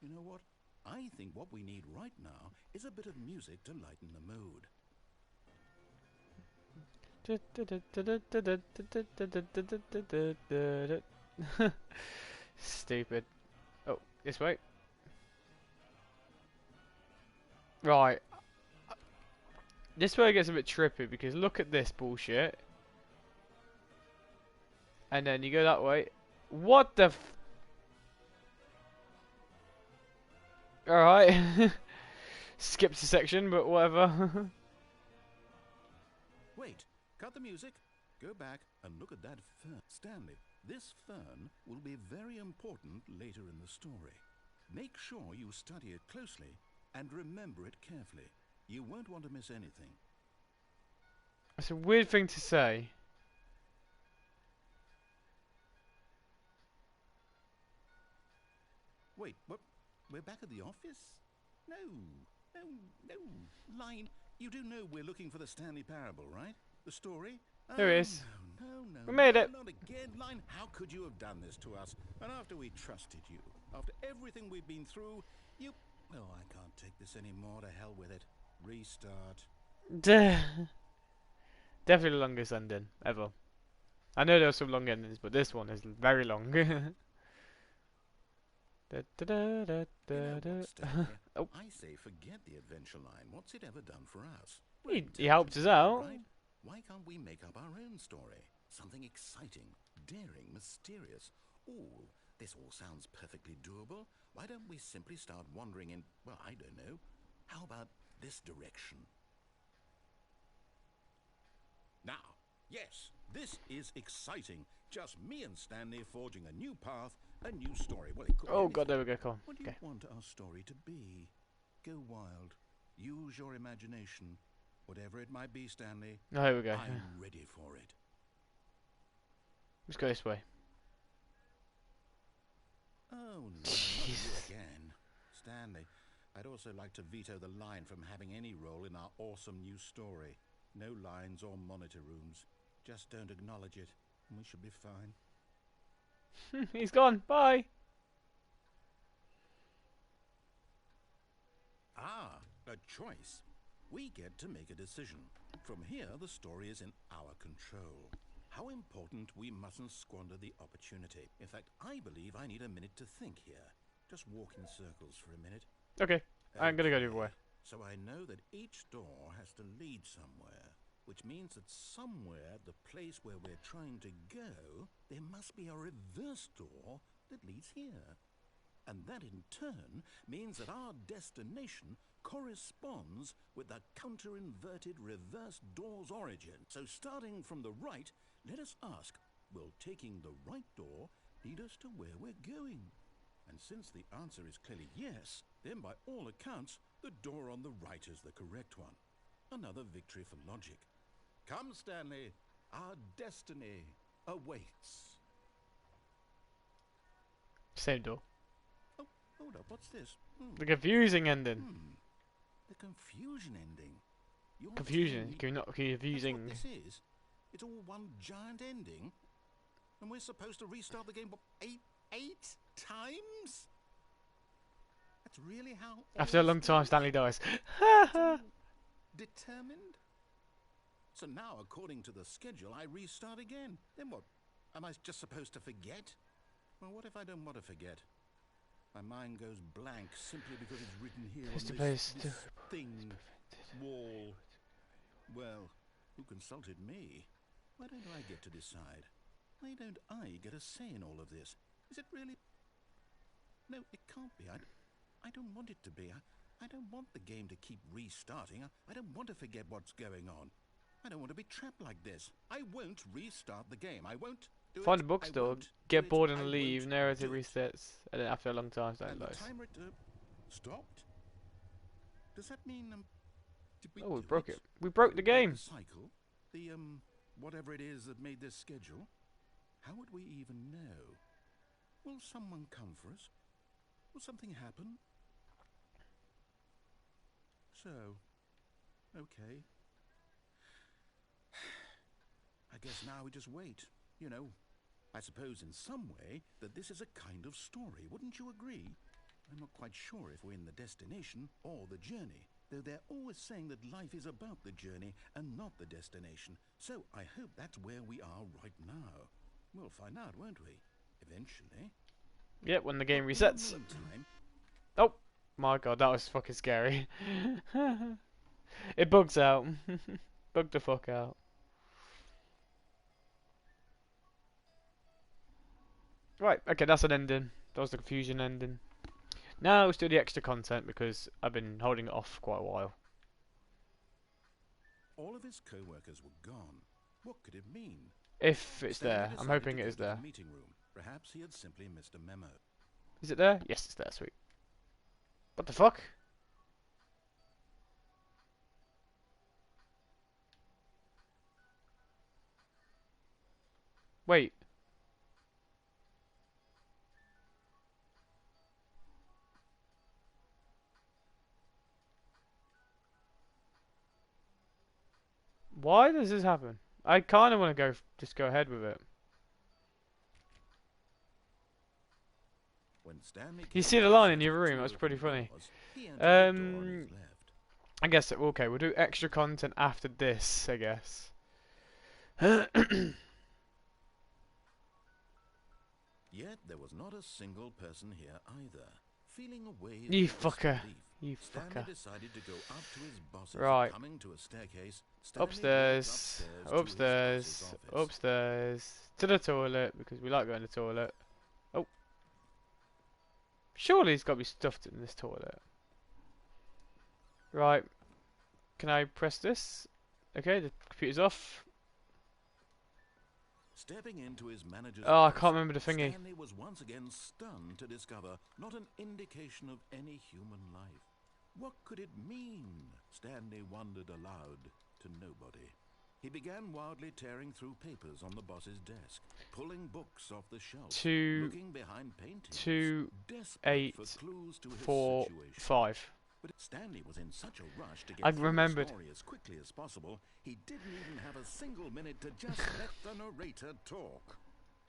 You know what? I think what we need right now is a bit of music to lighten the mood. Stupid. Oh, this way. Right. This way gets a bit trippy because look at this bullshit. And then you go that way. What the f... Alright. Skipped a section, but whatever. Wait, cut the music. Go back and look at that fern. Stanley, this fern will be very important later in the story. Make sure you study it closely and remember it carefully. You won't want to miss anything. It's a weird thing to say. Wait, what? We're back at the office? No. Line, you do know we're looking for the Stanley Parable, right? The story? Here it is. No. We made it. Not again, Line. How could you have done this to us? And after we trusted you, after everything we've been through, you... Oh, I can't take this anymore. To hell with it. Restart. Definitely the longest ending ever. I know there are some long endings, but this one is very long. You know what, Stanley? Oh. I say forget the adventure line. What's it ever done for us? He helped us out. Right? Why can't we make up our own story? Something exciting, daring, mysterious. Ooh, this all sounds perfectly doable. Why don't we simply start wandering in, well, I don't know. How about this direction? Now, yes, this is exciting. Just me and Stanley forging a new path, a new story. Well, it could be Oh god, anything. there we go, come on. What do you Okay. want our story to be? Go wild. Use your imagination. Whatever it might be, Stanley, Oh, here we go. I'm ready for it. Let's go this way. Oh, no, not you Jesus. again. Stanley, I'd also like to veto the line from having any role in our awesome new story. No lines or monitor rooms. Just don't acknowledge it, and we should be fine. He's gone. Bye. Ah, a choice. We get to make a decision. From here, the story is in our control. How important we mustn't squander the opportunity. In fact, I believe I need a minute to think here. Just walk in circles for a minute. Okay. I'm gonna go the other way. So I know that each door has to lead somewhere, which means that somewhere, the place where we're trying to go, there must be a reverse door that leads here. And that in turn means that our destination corresponds with the counter-inverted reverse door's origin. So starting from the right, let us ask, will taking the right door lead us to where we're going? And since the answer is clearly yes, then by all accounts, the door on the right is the correct one. Another victory for logic. Come, Stanley, our destiny awaits. Same door. Oh, hold up, what's this? The confusing ending. The confusion ending. You're Confusion. telling me Not that's confusing. what this is? It's all one giant ending? And we're supposed to restart the game, what, eight times? That's really how... After a long time, Stanley dies. Determined? So now, according to the schedule, I restart again. Then what? Am I just supposed to forget? Well, what if I don't want to forget? My mind goes blank simply because it's written here on this thing, wall. Well, who consulted me? Why don't I get to decide? Why don't I get a say in all of this? Is it really... No, it can't be. I don't want it to be. I don't want the game to keep restarting. I don't want to forget what's going on. I don't want to be trapped like this. I won't restart the game. I won't do Find it. a I bookstore, won't do get it. bored I and leave, won't narrative do it. resets, and then after a long time, don't And the close. timer stopped? Does that mean, did we Oh, we do broke it? it. We broke the Did we break game. the cycle? The, whatever it is that made this schedule? How would we even know? Will someone come for us? Will something happen? So, okay. I guess now we just wait. You know, I suppose in some way that this is a kind of story, wouldn't you agree? I'm not quite sure if we're in the destination or the journey, though they're always saying that life is about the journey and not the destination. So I hope that's where we are right now. We'll find out, won't we? Eventually. Yep, when the game But in the resets. meantime, Oh my god, that was fucking scary. It bugs out. Bugged the fuck out. Right, okay, that's an ending. That was the confusion ending. Now let's do the extra content because I've been holding it off for quite a while. all of his co-workers were gone. What could it mean? If it's Stanley there, I'm decided hoping to it go is to the there. meeting room. Perhaps he had simply missed a memo. Is it there? Yes, it's there, sweet. What the fuck? Wait. Why does this happen? I kind of want to just go ahead with it. When Stanley You came see to the the line set in your of room, two that's pretty open funny. doors, he entered the door on his left. I guess, okay, we'll do extra content after this, I guess. Yet there was not a single person here either. Feeling a wave You of fucker. disbelief, You Stanley fucker. decided to go up to his bosses. Right. Coming to a staircase, Stanley walked Upstairs. to his Upstairs. boss's office. Upstairs. To the toilet, because we like going to the toilet. Oh. Surely he's got to be stuffed in this toilet. Right. Can I press this? Okay, the computer's off. Stepping into his manager's Oh, I office, can't remember the thingy. Stanley was once again stunned to discover not an indication of any human life. What could it mean? Stanley wondered aloud to nobody. He began wildly tearing through papers on the boss's desk, pulling books off the shelf, looking behind paintings, 2, desperate 8, for clues to his 4, situation. 5. But Stanley was in such a rush to I get through the remembered. story as quickly as possible, he didn't even have a single minute to just let the narrator talk.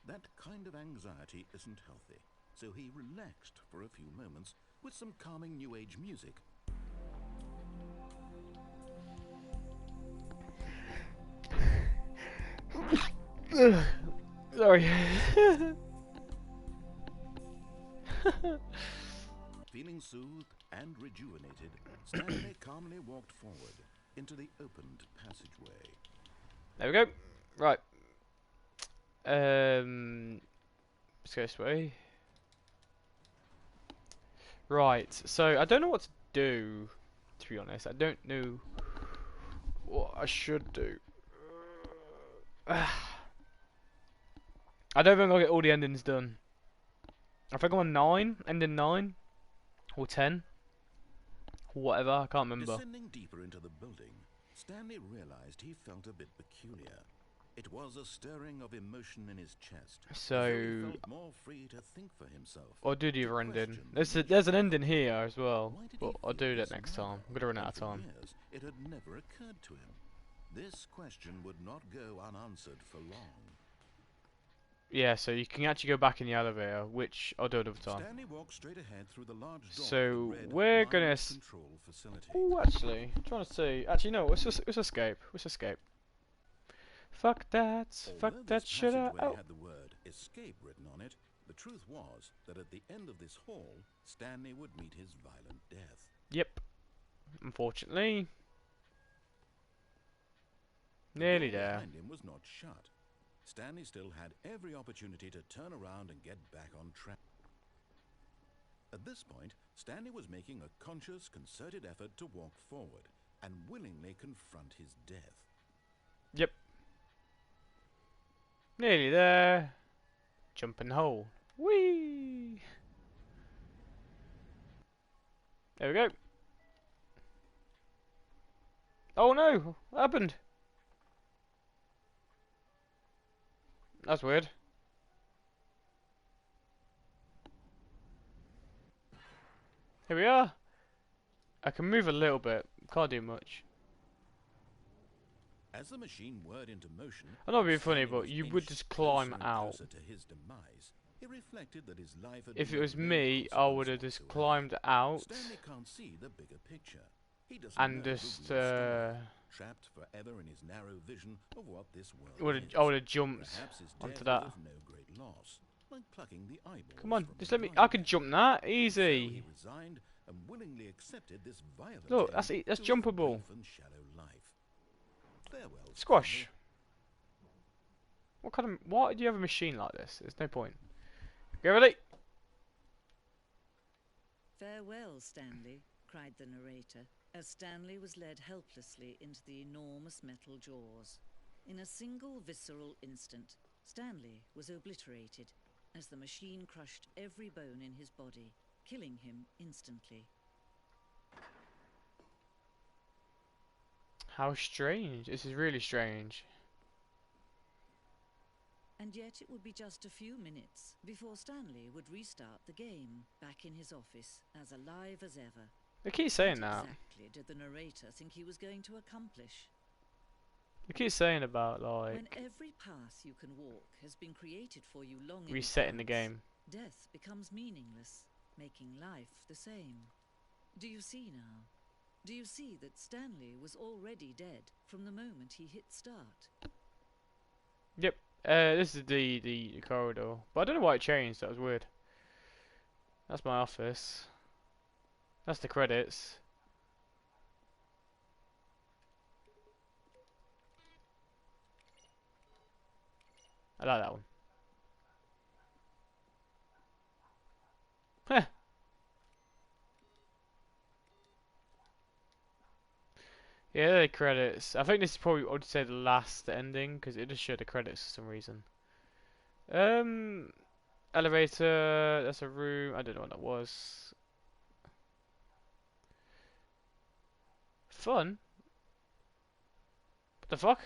That kind of anxiety isn't healthy, so he relaxed for a few moments with some calming New Age music. Sorry. Feeling soothed and rejuvenated, Stanley calmly walked forward into the opened passageway. There we go. Right. Let's go this way. Right. So I don't know what to do. To be honest, I don't know what I should do. I don't think I'll get all the endings done. I think I'm on 9, ending 9, or 10, whatever. I can't remember. Descending deeper into the building, Stanley realized he felt a bit peculiar. It was a stirring of emotion in his chest. So, as though he felt more free to think for himself. I'll do the other ending. question There's an ending here as well, Why did but he I'll feel do that this next now? time. I'm gonna run out And of for time. years, it had never occurred to him. This question would not go unanswered for long. Yeah, so you can actually go back in the elevator, which I'll do another time. Stanley walked straight ahead through the large door So, of the red we're gonna mind control facility. Oh, actually, I'm trying to see. Actually, no. Let's escape. Let's escape. Fuck that. Although Fuck this that shit out. passageway Oh. had the word escape written on it, the truth was that at the end of this hall, Stanley would meet his violent death. Yep. Unfortunately. The Nearly door there. behind him was not shut. Stanley still had every opportunity to turn around and get back on track. At this point, Stanley was making a conscious, concerted effort to walk forward and willingly confront his death. Yep. Nearly there. Jumping hole. Whee! There we go. Oh no! What happened? That's weird. Here we are. I can move a little bit. Can't do much. As the machine whirred into motion, I'm not being and funny, Stanley but was you would inched just closer climb and out. closer to his demise, he reflected that his life had If been it of was no me, I would have consequence just whatsoever. climbed out Stanley can't see the bigger picture. He doesn't and know the just real story, trapped forever in his narrow vision of what this world is. I would have jumped Perhaps his onto death that. was of no great loss, like plucking the eyeballs Come on, from just the let me. I blind can man. jump that So he easy. resigned and willingly accepted this violent Look, end that's to his jumpable. brief and shallow life. Farewell, Squash. Stanley. Why do you have a machine like this? There's no point. Get ready. "Farewell, Stanley," cried the narrator, as Stanley was led helplessly into the enormous metal jaws. In a single visceral instant, Stanley was obliterated as the machine crushed every bone in his body, killing him instantly. How strange. This is really strange. And yet it would be just a few minutes before Stanley would restart the game, back in his office, as alive as ever. They keep saying What that. exactly did the narrator think he was going to accomplish? They keep saying about When like every path you can walk has been created for you long in resetting the advance, game. death becomes meaningless, making life the same. Do you see now? Do you see that Stanley was already dead from the moment he hit start? Yep. This is the corridor, but I don't know why it changed. That was weird. That's my office. That's the credits. I like that one. Heh. Yeah, the credits. I think this is probably, I would say, the last ending because it just showed the credits for some reason. Elevator. That's a room. I don't know what that was. Fun. What the fuck?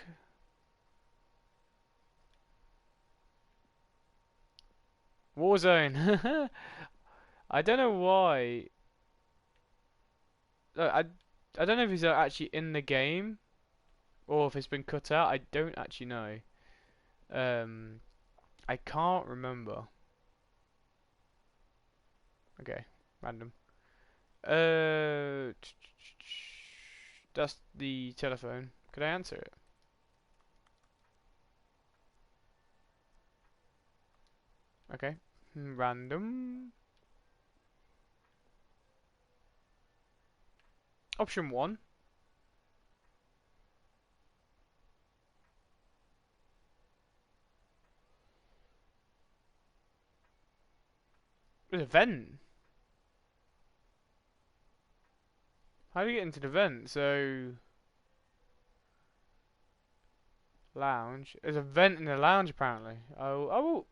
Warzone. I don't know why. I don't know if he's actually in the game or if it's been cut out. I don't actually know. Um, I can't remember. Okay, random. That's the telephone. Could I answer it? Okay. Random. Option 1. There's a vent. How do you get into the vent? So, lounge. There's a vent in the lounge apparently. I'll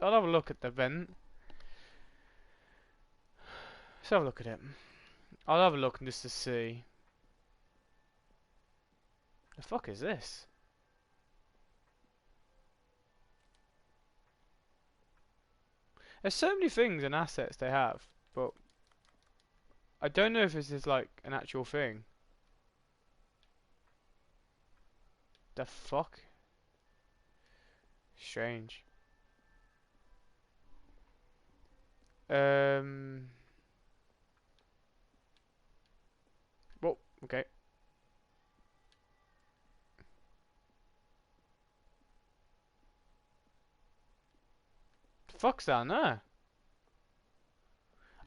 have a look at the vent. Let's have a look at it. I'll have a look just to see. The fuck is this? There's so many things and assets they have, but I don't know if this is like an actual thing. The fuck? Strange. Um. Well, okay. The fuck's down there?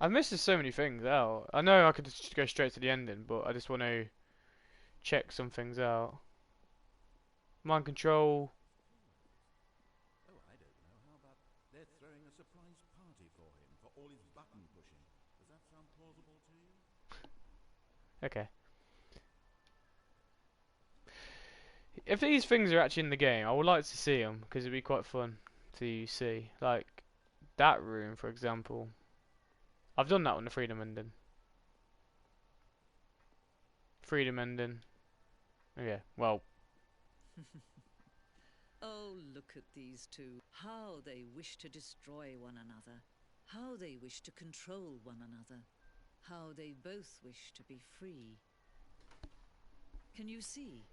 I've missed so many things out. I know I could just go straight to the ending, but I just want to check some things out. Mind control. Oh, I don't know. How about they're throwing a surprise party for him for all his button pushing? Does that sound plausible to you? Okay. If these things are actually in the game, I would like to see them because it'd be quite fun to see. Like that room, for example. I've done that on the Freedom ending. Freedom ending. Yeah. Well, Oh, look at these two. How they wish to destroy one another. How they wish to control one another. How they both wish to be free. Can you see?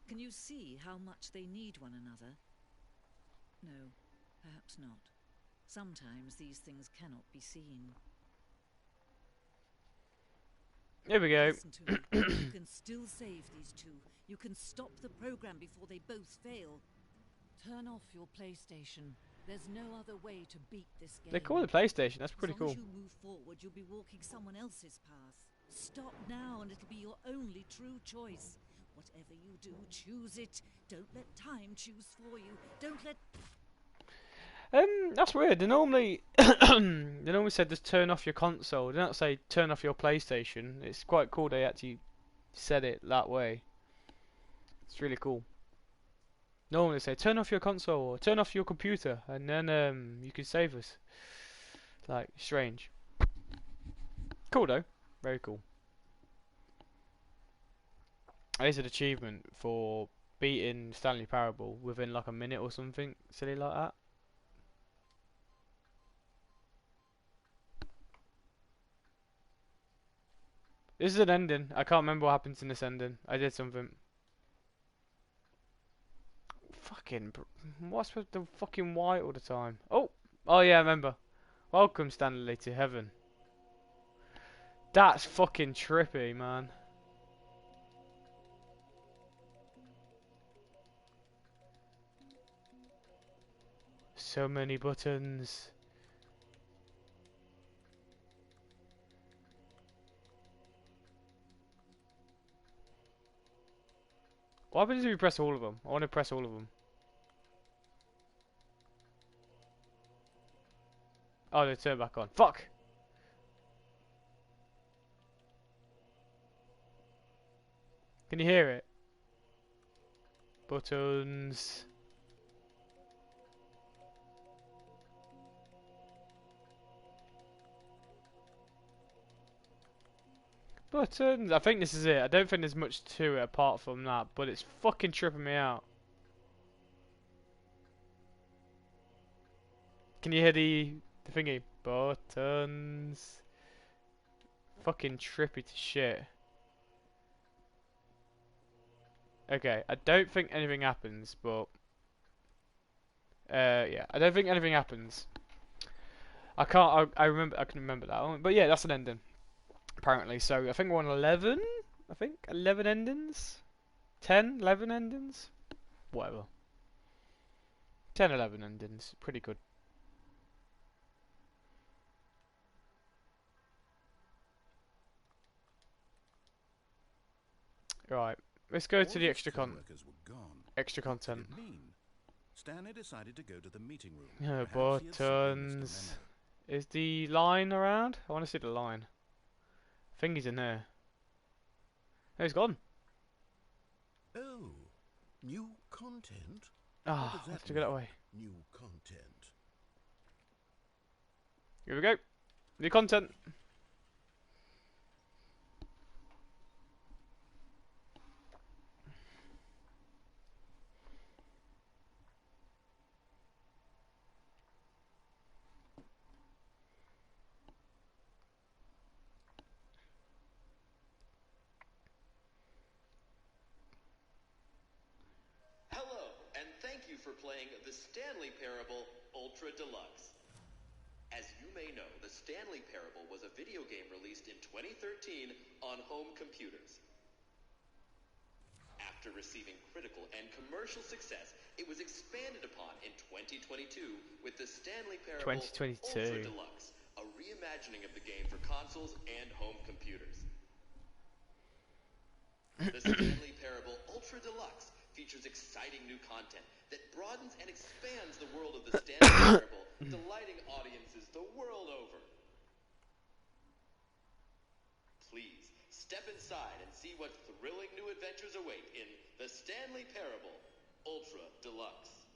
Can you see how much they need one another? No, perhaps not. Sometimes these things cannot be seen. here we go. Listen to me. You can still save these two. You can stop the program before they both fail. Turn off your PlayStation. There's no other way to beat this game. They call it PlayStation. That's pretty As long cool. as you move forward, you'll be walking someone else's path. Stop now and it'll be your only true choice. Whatever you do, choose it. Don't let time choose for you. Don't let... That's weird. They normally they normally said just turn off your console. They don't say turn off your PlayStation. It's quite cool they actually said it that way. It's really cool. Normally they say turn off your console or turn off your computer and then you can save us. Like strange. Cool though. Very cool. There's an achievement for beating Stanley Parable within like a minute or something silly like that. This is an ending. I can't remember what happens in this ending. I did something. Fucking. What's with the fucking white all the time? Oh! Oh yeah, I remember. Welcome, Stanley, to heaven. That's fucking trippy, man. So many buttons. What happens if you press all of them? I want to press all of them. Oh, they turn back on. Fuck! Can you hear it? Buttons. Buttons. I think this is it. I don't think there's much to it apart from that, but it's fucking tripping me out. Can you hear the thingy? Buttons. Fucking trippy to shit. Okay, I don't think anything happens, but yeah, I don't think anything happens. I can't. I remember. I can remember that one, but yeah, that's an ending. Apparently, so I think we're on 11. I think 11 endings. 10, 11 endings. Whatever. 10, 11 endings. Pretty good. Right. Let's go to the extra workers were gone. extra What could content. it mean? Stanley decided to go to the meeting room. Yeah, Perhaps he had seen Mr. buttons. Memo. Is the line around? I want to see the line. I think he's in there. Oh, he's gone. Oh, new content? Ah, What does I have that to go that mean? way. New content. Here we go. New content. Hello, and thank you for playing the Stanley Parable Ultra Deluxe. As you may know, the Stanley Parable was a video game released in 2013 on home computers. After receiving critical and commercial success, it was expanded upon in 2022 with the Stanley Parable 2022. Ultra Deluxe, a reimagining of the game for consoles and home computers. The Stanley Parable Ultra Deluxe features exciting new content that broadens and expands the world of the Stanley Parable, delighting audiences the world over. Please Step inside and see what thrilling new adventures await in The Stanley Parable Ultra Deluxe.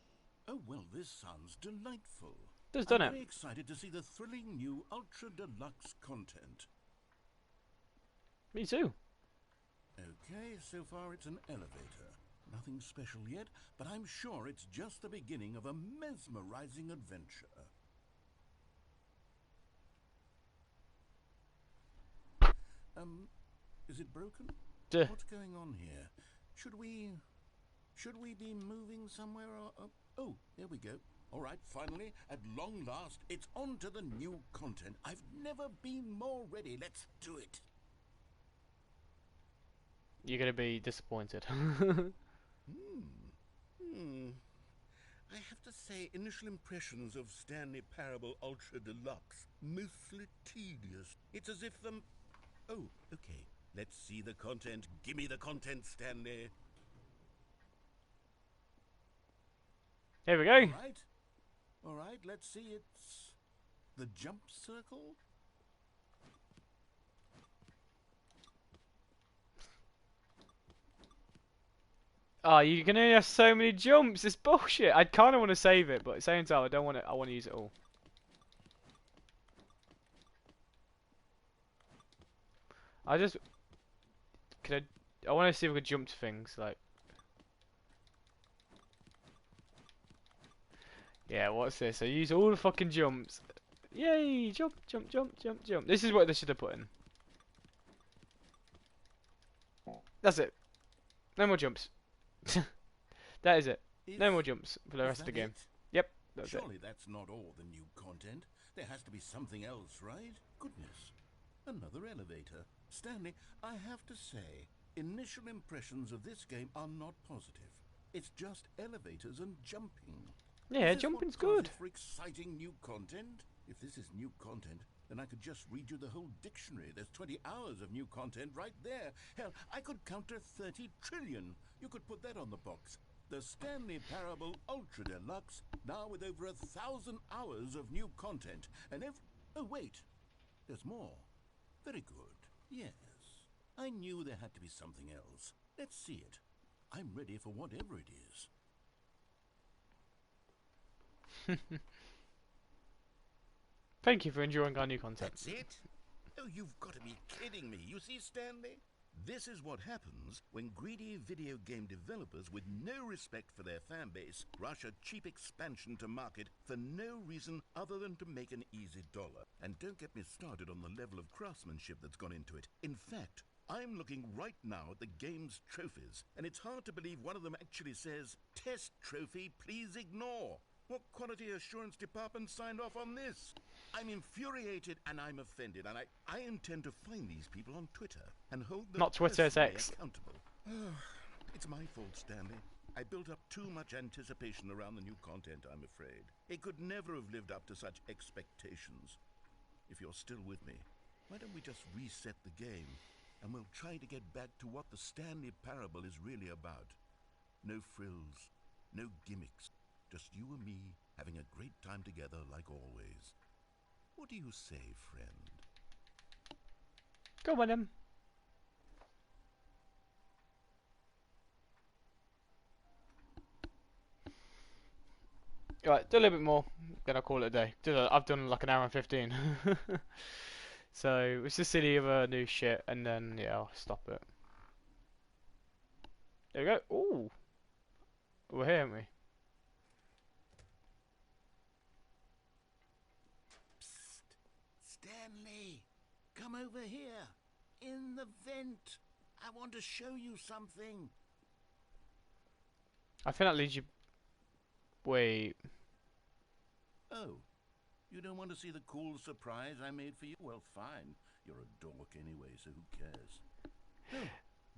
Oh, well, this sounds delightful. Just I'm done it. very excited to see the thrilling new Ultra Deluxe content. Me too. Okay, so far it's an elevator. Nothing special yet, but I'm sure it's just the beginning of a mesmerizing adventure. Is it broken? Duh. What's going on here? Should we be moving somewhere or... oh, here we go. All right, finally, at long last, it's on to the new content. I've never been more ready. Let's do it. You're gonna be disappointed. I have to say, initial impressions of Stanley Parable Ultra Deluxe, mostly tedious. It's as if the... oh, okay. Let's see the content. Give me the content, Stanley. Here we go. All right, let's see. It's the jump circle. Oh, you can only have so many jumps. It's bullshit. I kind of want to save it, but at the same time, I don't want to. I want to use it all. I just could. I want to see if we could jump to things like. Yeah, what's this? I use all the fucking jumps. Yay! Jump, jump, jump, jump, jump. This is what they should have put in. That's it. No more jumps. That is it. No more jumps for the rest of the game. Yep, that's it. Surely that's not all the new content. There has to be something else, right? Goodness. Another elevator. Stanley, I have to say, initial impressions of this game are not positive. It's just elevators and jumping. Yeah, Is this jumping's what causes good. for exciting new content? If this is new content, then I could just read you the whole dictionary. There's 20 hours of new content right there. Hell, I could counter 30 trillion. You could put that on the box. The Stanley Parable Ultra Deluxe, now with over 1,000 hours of new content. And oh, wait. There's more. Very good. Yes. I knew there had to be something else. Let's see it. I'm ready for whatever it is. Thank you for enjoying our new content. That's it? Oh, you've got to be kidding me. You see, Stanley? This is what happens when greedy video game developers with no respect for their fan base rush a cheap expansion to market for no reason other than to make an easy dollar. And don't get me started on the level of craftsmanship that's gone into it. In fact, I'm looking right now at the game's trophies, and it's hard to believe one of them actually says, "Test trophy, please ignore." What quality assurance department signed off on this? I'm infuriated and I'm offended, and I intend to find these people on Twitter and hold them Not Twitter, it's personally X. accountable. It's my fault, Stanley. I built up too much anticipation around the new content, I'm afraid. It could never have lived up to such expectations. If you're still with me, why don't we just reset the game, and we'll try to get back to what the Stanley Parable is really about. No frills, no gimmicks. Just you and me having a great time together like always. What do you say, friend? Go on then. Right, do a little bit more, then I'll call it a day. I've done like an hour and 15. So, it's just silly of new shit, and then, yeah, I'll stop it. There we go. Ooh. We're here, aren't we? Stanley, come over here. In the vent. I want to show you something. I think that leads you... Wait. Oh, you don't want to see the cool surprise I made for you? Well, fine. You're a dork anyway, so who cares? No,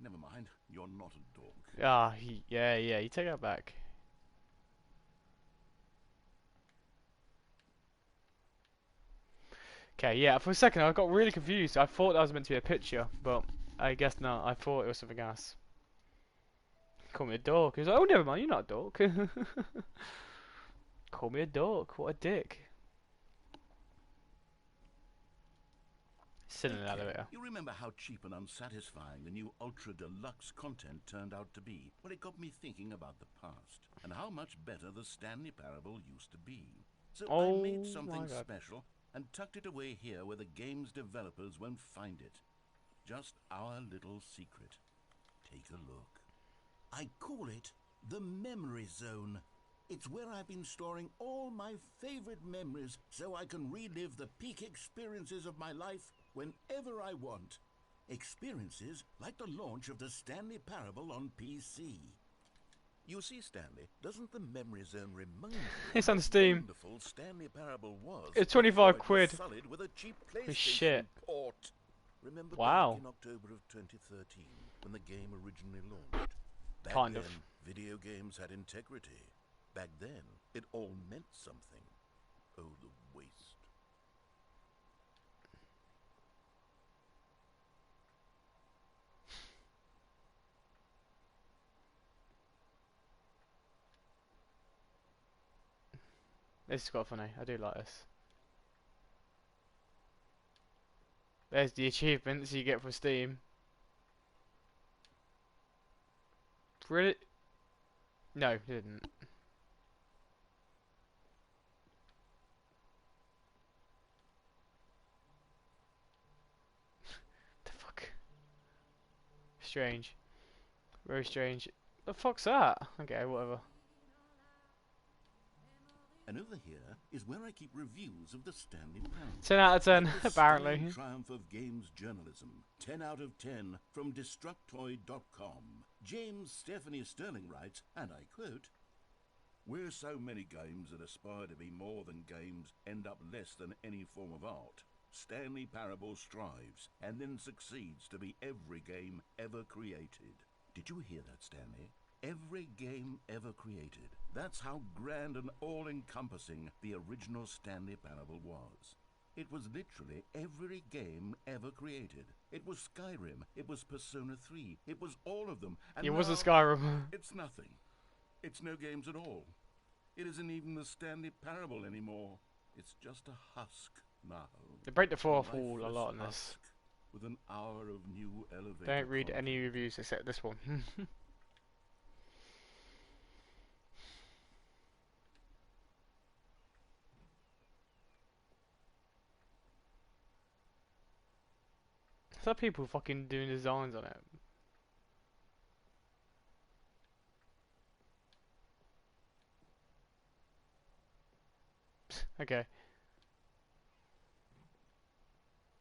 never mind. You're not a dork. Ah, yeah, you take that back. Okay, yeah, for a second I got really confused. I thought that was meant to be a picture, but I guess not. I thought it was something else. Call me a dork. He was like, oh, never mind, you're not a dork. Call me a dork. What a dick. Still in an Okay, elevator. you remember how cheap and unsatisfying the new Ultra Deluxe content turned out to be? Well, it got me thinking about the past and how much better the Stanley Parable used to be. So I made Oh something my god. special and tucked it away here where the game's developers won't find it. Just our little secret. Take a look. I call it the Memory Zone. It's where I've been storing all my favorite memories so I can relive the peak experiences of my life whenever I want. Experiences like the launch of the Stanley Parable on PC. You see, Stanley, doesn't the Memory Zone remind you It's of on how Steam. wonderful Stanley Parable was? It's before 25 it was quid. sullied with a cheap Holy PlayStation shit. port. Remember Wow. back in October of 2013 when the game originally launched? Back Kind then, of. video games had integrity. Back then, it all meant something. Oh, the waste. This is quite funny. I do like this. There's the achievements you get from Steam. Really? No, it didn't. The fuck? Strange. Very strange. The fuck's that? Okay, whatever. And over here is where I keep reviews of the Stanley Parable. 10 out of 10, Like the apparently. stunning triumph of games journalism. 10 out of 10 from Destructoid.com. James Stephanie Sterling writes, and I quote, "Where so many games that aspire to be more than games end up less than any form of art, Stanley Parable strives and then succeeds to be every game ever created." Did you hear that, Stanley? Every game ever created. That's how grand and all-encompassing the original Stanley Parable was. It was literally every game ever created. It was Skyrim. It was Persona 3. It was all of them. And It was a now Skyrim. it's nothing. It's no games at all. It isn't even the Stanley Parable anymore. It's just a husk now. They break the fourth wall a Lifeless lot in this. husk with an hour of new elevator Don't read any content. reviews except this one. Is that people fucking doing designs on it? Okay.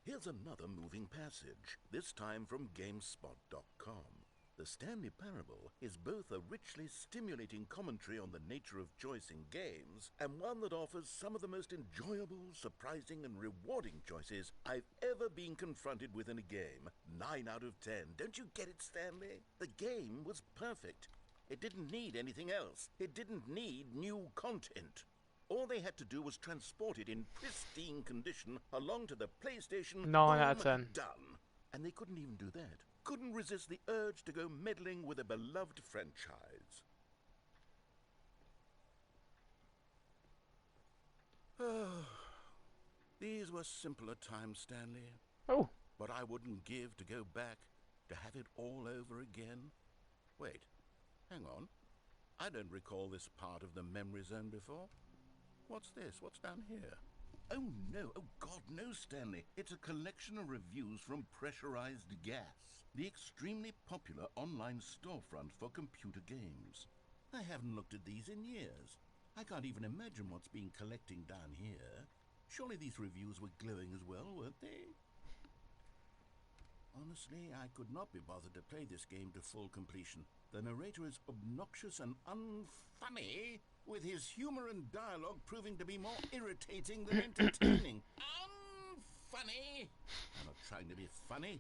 Here's another moving passage, this time from GameSpot.com. The Stanley Parable is both a richly stimulating commentary on the nature of choice in games, and one that offers some of the most enjoyable, surprising, and rewarding choices I've ever been confronted with in a game. 9 out of 10. Don't you get it, Stanley? The game was perfect. It didn't need anything else. It didn't need new content. All they had to do was transport it in pristine condition along to the PlayStation. 9 out of Boom, 10. Done. And they couldn't even do that. Couldn't resist the urge to go meddling with a beloved franchise. These were simpler times, Stanley. Oh, But I wouldn't give to go back to have it all over again. Wait, hang on. I don't recall this part of the memory zone before. What's this? What's down here? Oh no, oh God, no, Stanley. It's a collection of reviews from Pressurized Gas, the extremely popular online storefront for computer games. I haven't looked at these in years. I can't even imagine what's been collecting down here. Surely these reviews were glowing as well, weren't they? Honestly, I could not be bothered to play this game to full completion. The narrator is obnoxious and unfunny, with his humor and dialogue proving to be more irritating than entertaining. Unfunny! I'm not trying to be funny.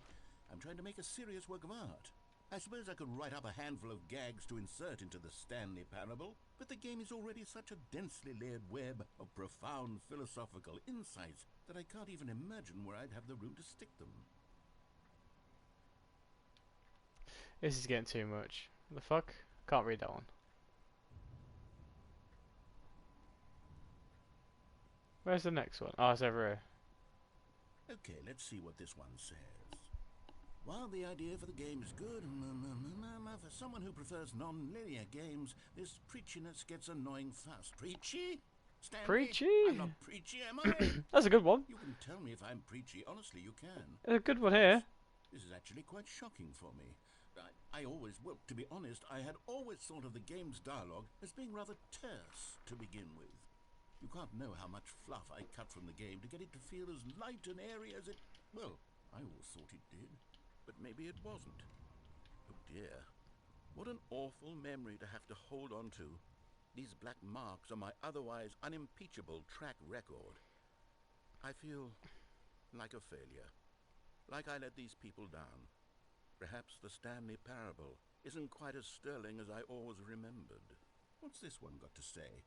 I'm trying to make a serious work of art. I suppose I could write up a handful of gags to insert into the Stanley Parable, but the game is already such a densely layered web of profound philosophical insights that I can't even imagine where I'd have the room to stick them. this is getting too much. The fuck? Can't read that one. Where's the next one? Oh, it's over here. Okay, let's see what this one says. While the idea for the game is good, for someone who prefers non-linear games, this preachiness gets annoying fast. Preachy? Stanley? Preachy? I'm not preachy, am I? That's a good one. You can tell me if I'm preachy. Honestly, you can. There's a good one here. This is actually quite shocking for me. I always, well, to be honest, I had always thought of the game's dialogue as being rather terse to begin with. You can't know how much fluff I cut from the game to get it to feel as light and airy as it... Well, I always thought it did, but maybe it wasn't. Oh dear. What an awful memory to have to hold on to. These black marks on my otherwise unimpeachable track record. I feel like a failure. Like I let these people down. Perhaps the Stanley Parable isn't quite as sterling as I always remembered. What's this one got to say?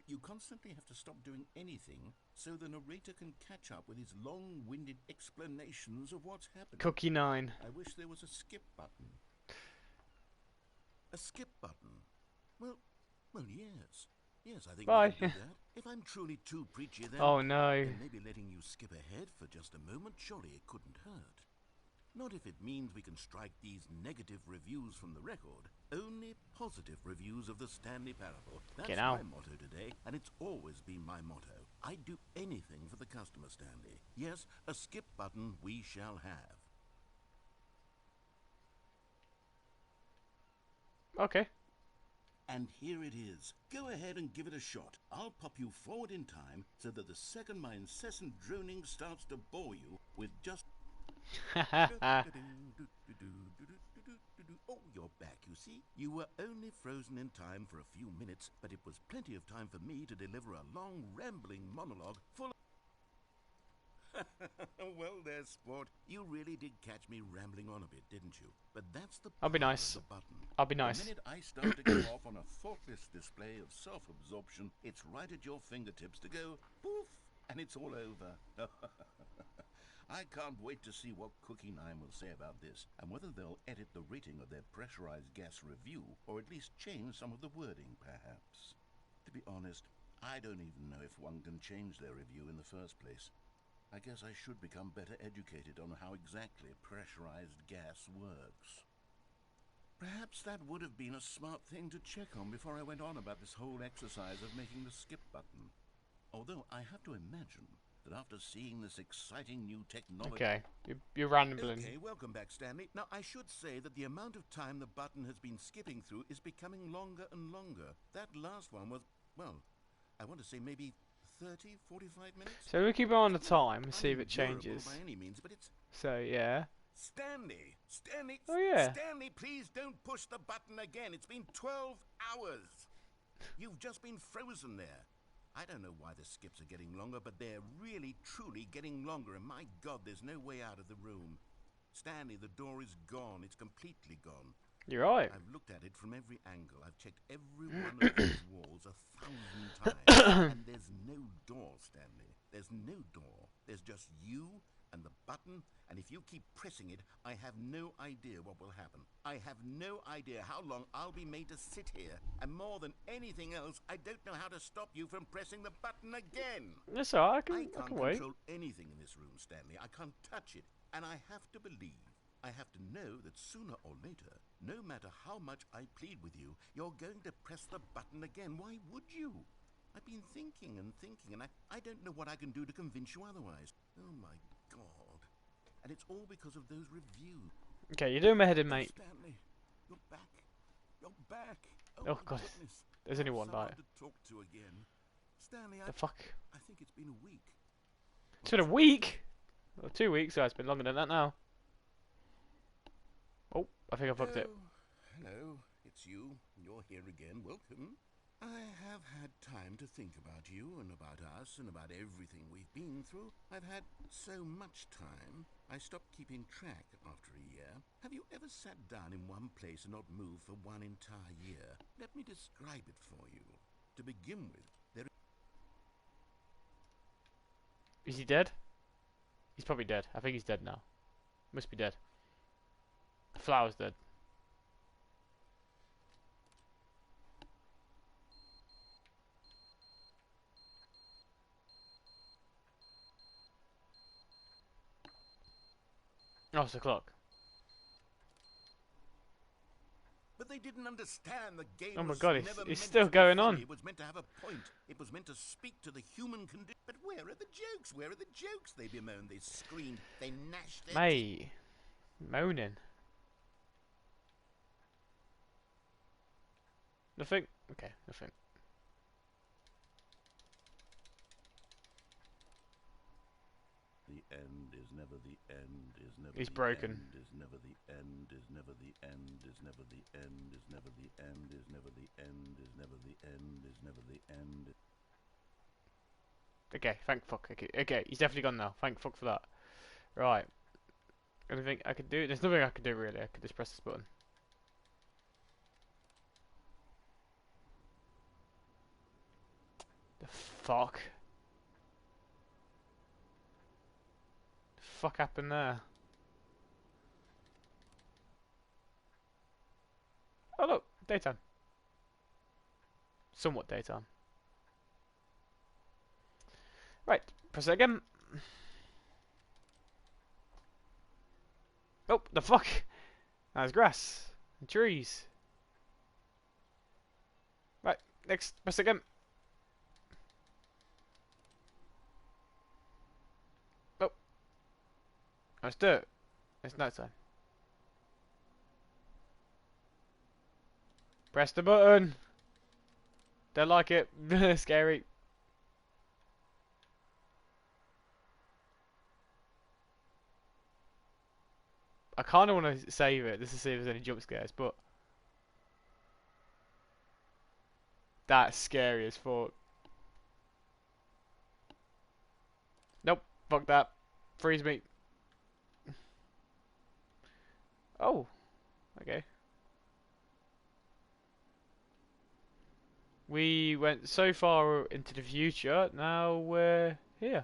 You constantly have to stop doing anything so the narrator can catch up with his long-winded explanations of what's happening. Cookie 9. I wish there was a skip button. A skip button? Well, yes. Yes, I think Bye. we can do that. If I'm truly too preachy, then... Oh no. Then maybe letting you skip ahead for just a moment, surely it couldn't hurt. Not if it means we can strike these negative reviews from the record. Only positive reviews of the Stanley Parable. That's Get out. my motto today, and it's always been my motto. I'd do anything for the customer, Stanley. Yes, a skip button we shall have. Okay. And here it is. Go ahead and give it a shot. I'll pop you forward in time so that the second my incessant droning starts to bore you with just... Oh, you're back, you see. You were only frozen in time for a few minutes, but it was plenty of time for me to deliver a long, rambling monologue full of... Well, there, sport. You really did catch me rambling on a bit, didn't you? But that's the I'll be power nice. of the button. I'll be nice. The minute I start to go off on a thoughtless display of self-absorption, it's right at your fingertips to go poof, and it's all over. I can't wait to see what Cookie 9 will say about this, and whether they'll edit the rating of their pressurized gas review, or at least change some of the wording, perhaps. To be honest, I don't even know if one can change their review in the first place. I guess I should become better educated on how exactly pressurized gas works. Perhaps that would have been a smart thing to check on before I went on about this whole exercise of making the skip button. Although I have to imagine that after seeing this exciting new technology... Okay, you're rambling. Okay, welcome back, Stanley. Now, I should say that the amount of time the button has been skipping through is becoming longer and longer. That last one was, well, I want to say maybe 30, 45 minutes? So we keep on the time and see if it Unendurable changes. by any means, but it's... So yeah. Stanley! Oh yeah. Stanley, please don't push the button again. It's been 12 hours. You've just been frozen there. I don't know why the skips are getting longer, but they're really, truly getting longer, and my God, there's no way out of the room. Stanley, the door is gone. It's completely gone. You're right. I've looked at it from every angle. I've checked every one of these walls 1,000 times, and there's no door, Stanley. There's no door. There's just you and the button, and if you keep pressing it, I have no idea what will happen. I have no idea how long I'll be made to sit here, and more than anything else, I don't know how to stop you from pressing the button again. That's alright. I I can can't wait. control anything in this room, Stanley. I can't touch it, and I have to believe. I have to know that sooner or later, no matter how much I plead with you, you're going to press the button again. Why would you? I've been thinking, and I don't know what I can do to convince you otherwise. Oh my God. And it's all because of those reviews. Okay, you're doing my head in, mate. Stanley, you're back. You're back. Oh, my God. goodness. There's only one Someone bite. to talk to again. Stanley, The fuck? I think it's been a week. It's been a week? Well, 2 weeks, so it's been longer than that now. Oh, I think I fucked it. Hello, it's you. You're here again. Welcome. I have had time to think about you and about us and about everything we've been through. I've had so much time, I stopped keeping track after a year. Have you ever sat down in one place and not moved for one entire year? Let me describe it for you. To begin with, there Is he dead? He's probably dead. I think he's dead now. Must be dead. The flower's dead. Oh, it's the clock. But they didn't understand the game Oh my was god, never it's meant still to be going funny. on. It was meant to have a point. It was meant to speak to the human condition. But where are the jokes? Where are the jokes? They bemoaned, they screamed, they gnashed their teeth. Mate. Moaning. Nothing? Okay, nothing. The end is never the end, is never He's the broken. end, is never the end, is never the end, is never the end, is never the end, is never the end, is never the end, is never the end. Okay, thank fuck. Okay, he's definitely gone now. Thank fuck for that. Right. Anything I can do? There's nothing I can do really. I could just press this button. The fuck? The fuck happened there? Oh look, daytime. Somewhat daytime. Right, press it again. Oh, the fuck! There's grass and trees. Right, next, press it again. Oh, let's do it. It's night time. Press the button. Don't like it. Scary. I kind of want to save it just to see if there's any jump scares, but that's scary as fuck. Nope, fuck that. Freeze me. Oh, okay. We went so far into the future, now we're here.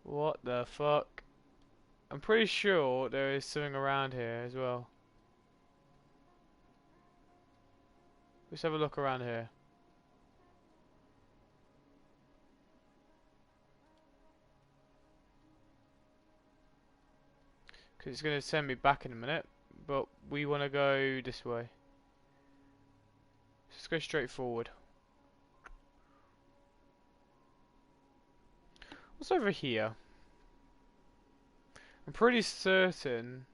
What the fuck? I'm pretty sure there is something around here as well. Let's have a look around here. Because it's going to send me back in a minute. But we want to go this way. Let's go straight forward. What's over here? I'm pretty certain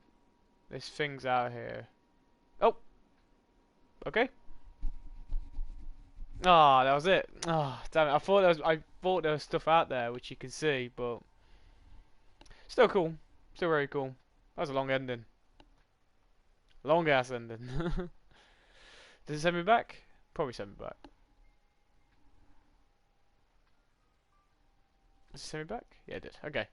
there's things out here. Oh! Okay. Ah, that was it. Ah, damn it. I thought there was stuff out there which you can see, but still cool. Still very cool. That was a long ending. Long ass ending. Does it send me back? Probably send me back. Does it send me back? Yeah, it did. Okay.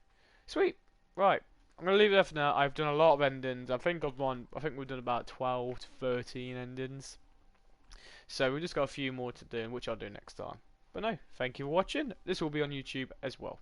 Sweet. Right. I'm gonna leave it there for now. I've done a lot of endings. I think we've done about 12 to 13 endings. So we've just got a few more to do, which I'll do next time. But no, thank you for watching. This will be on YouTube as well.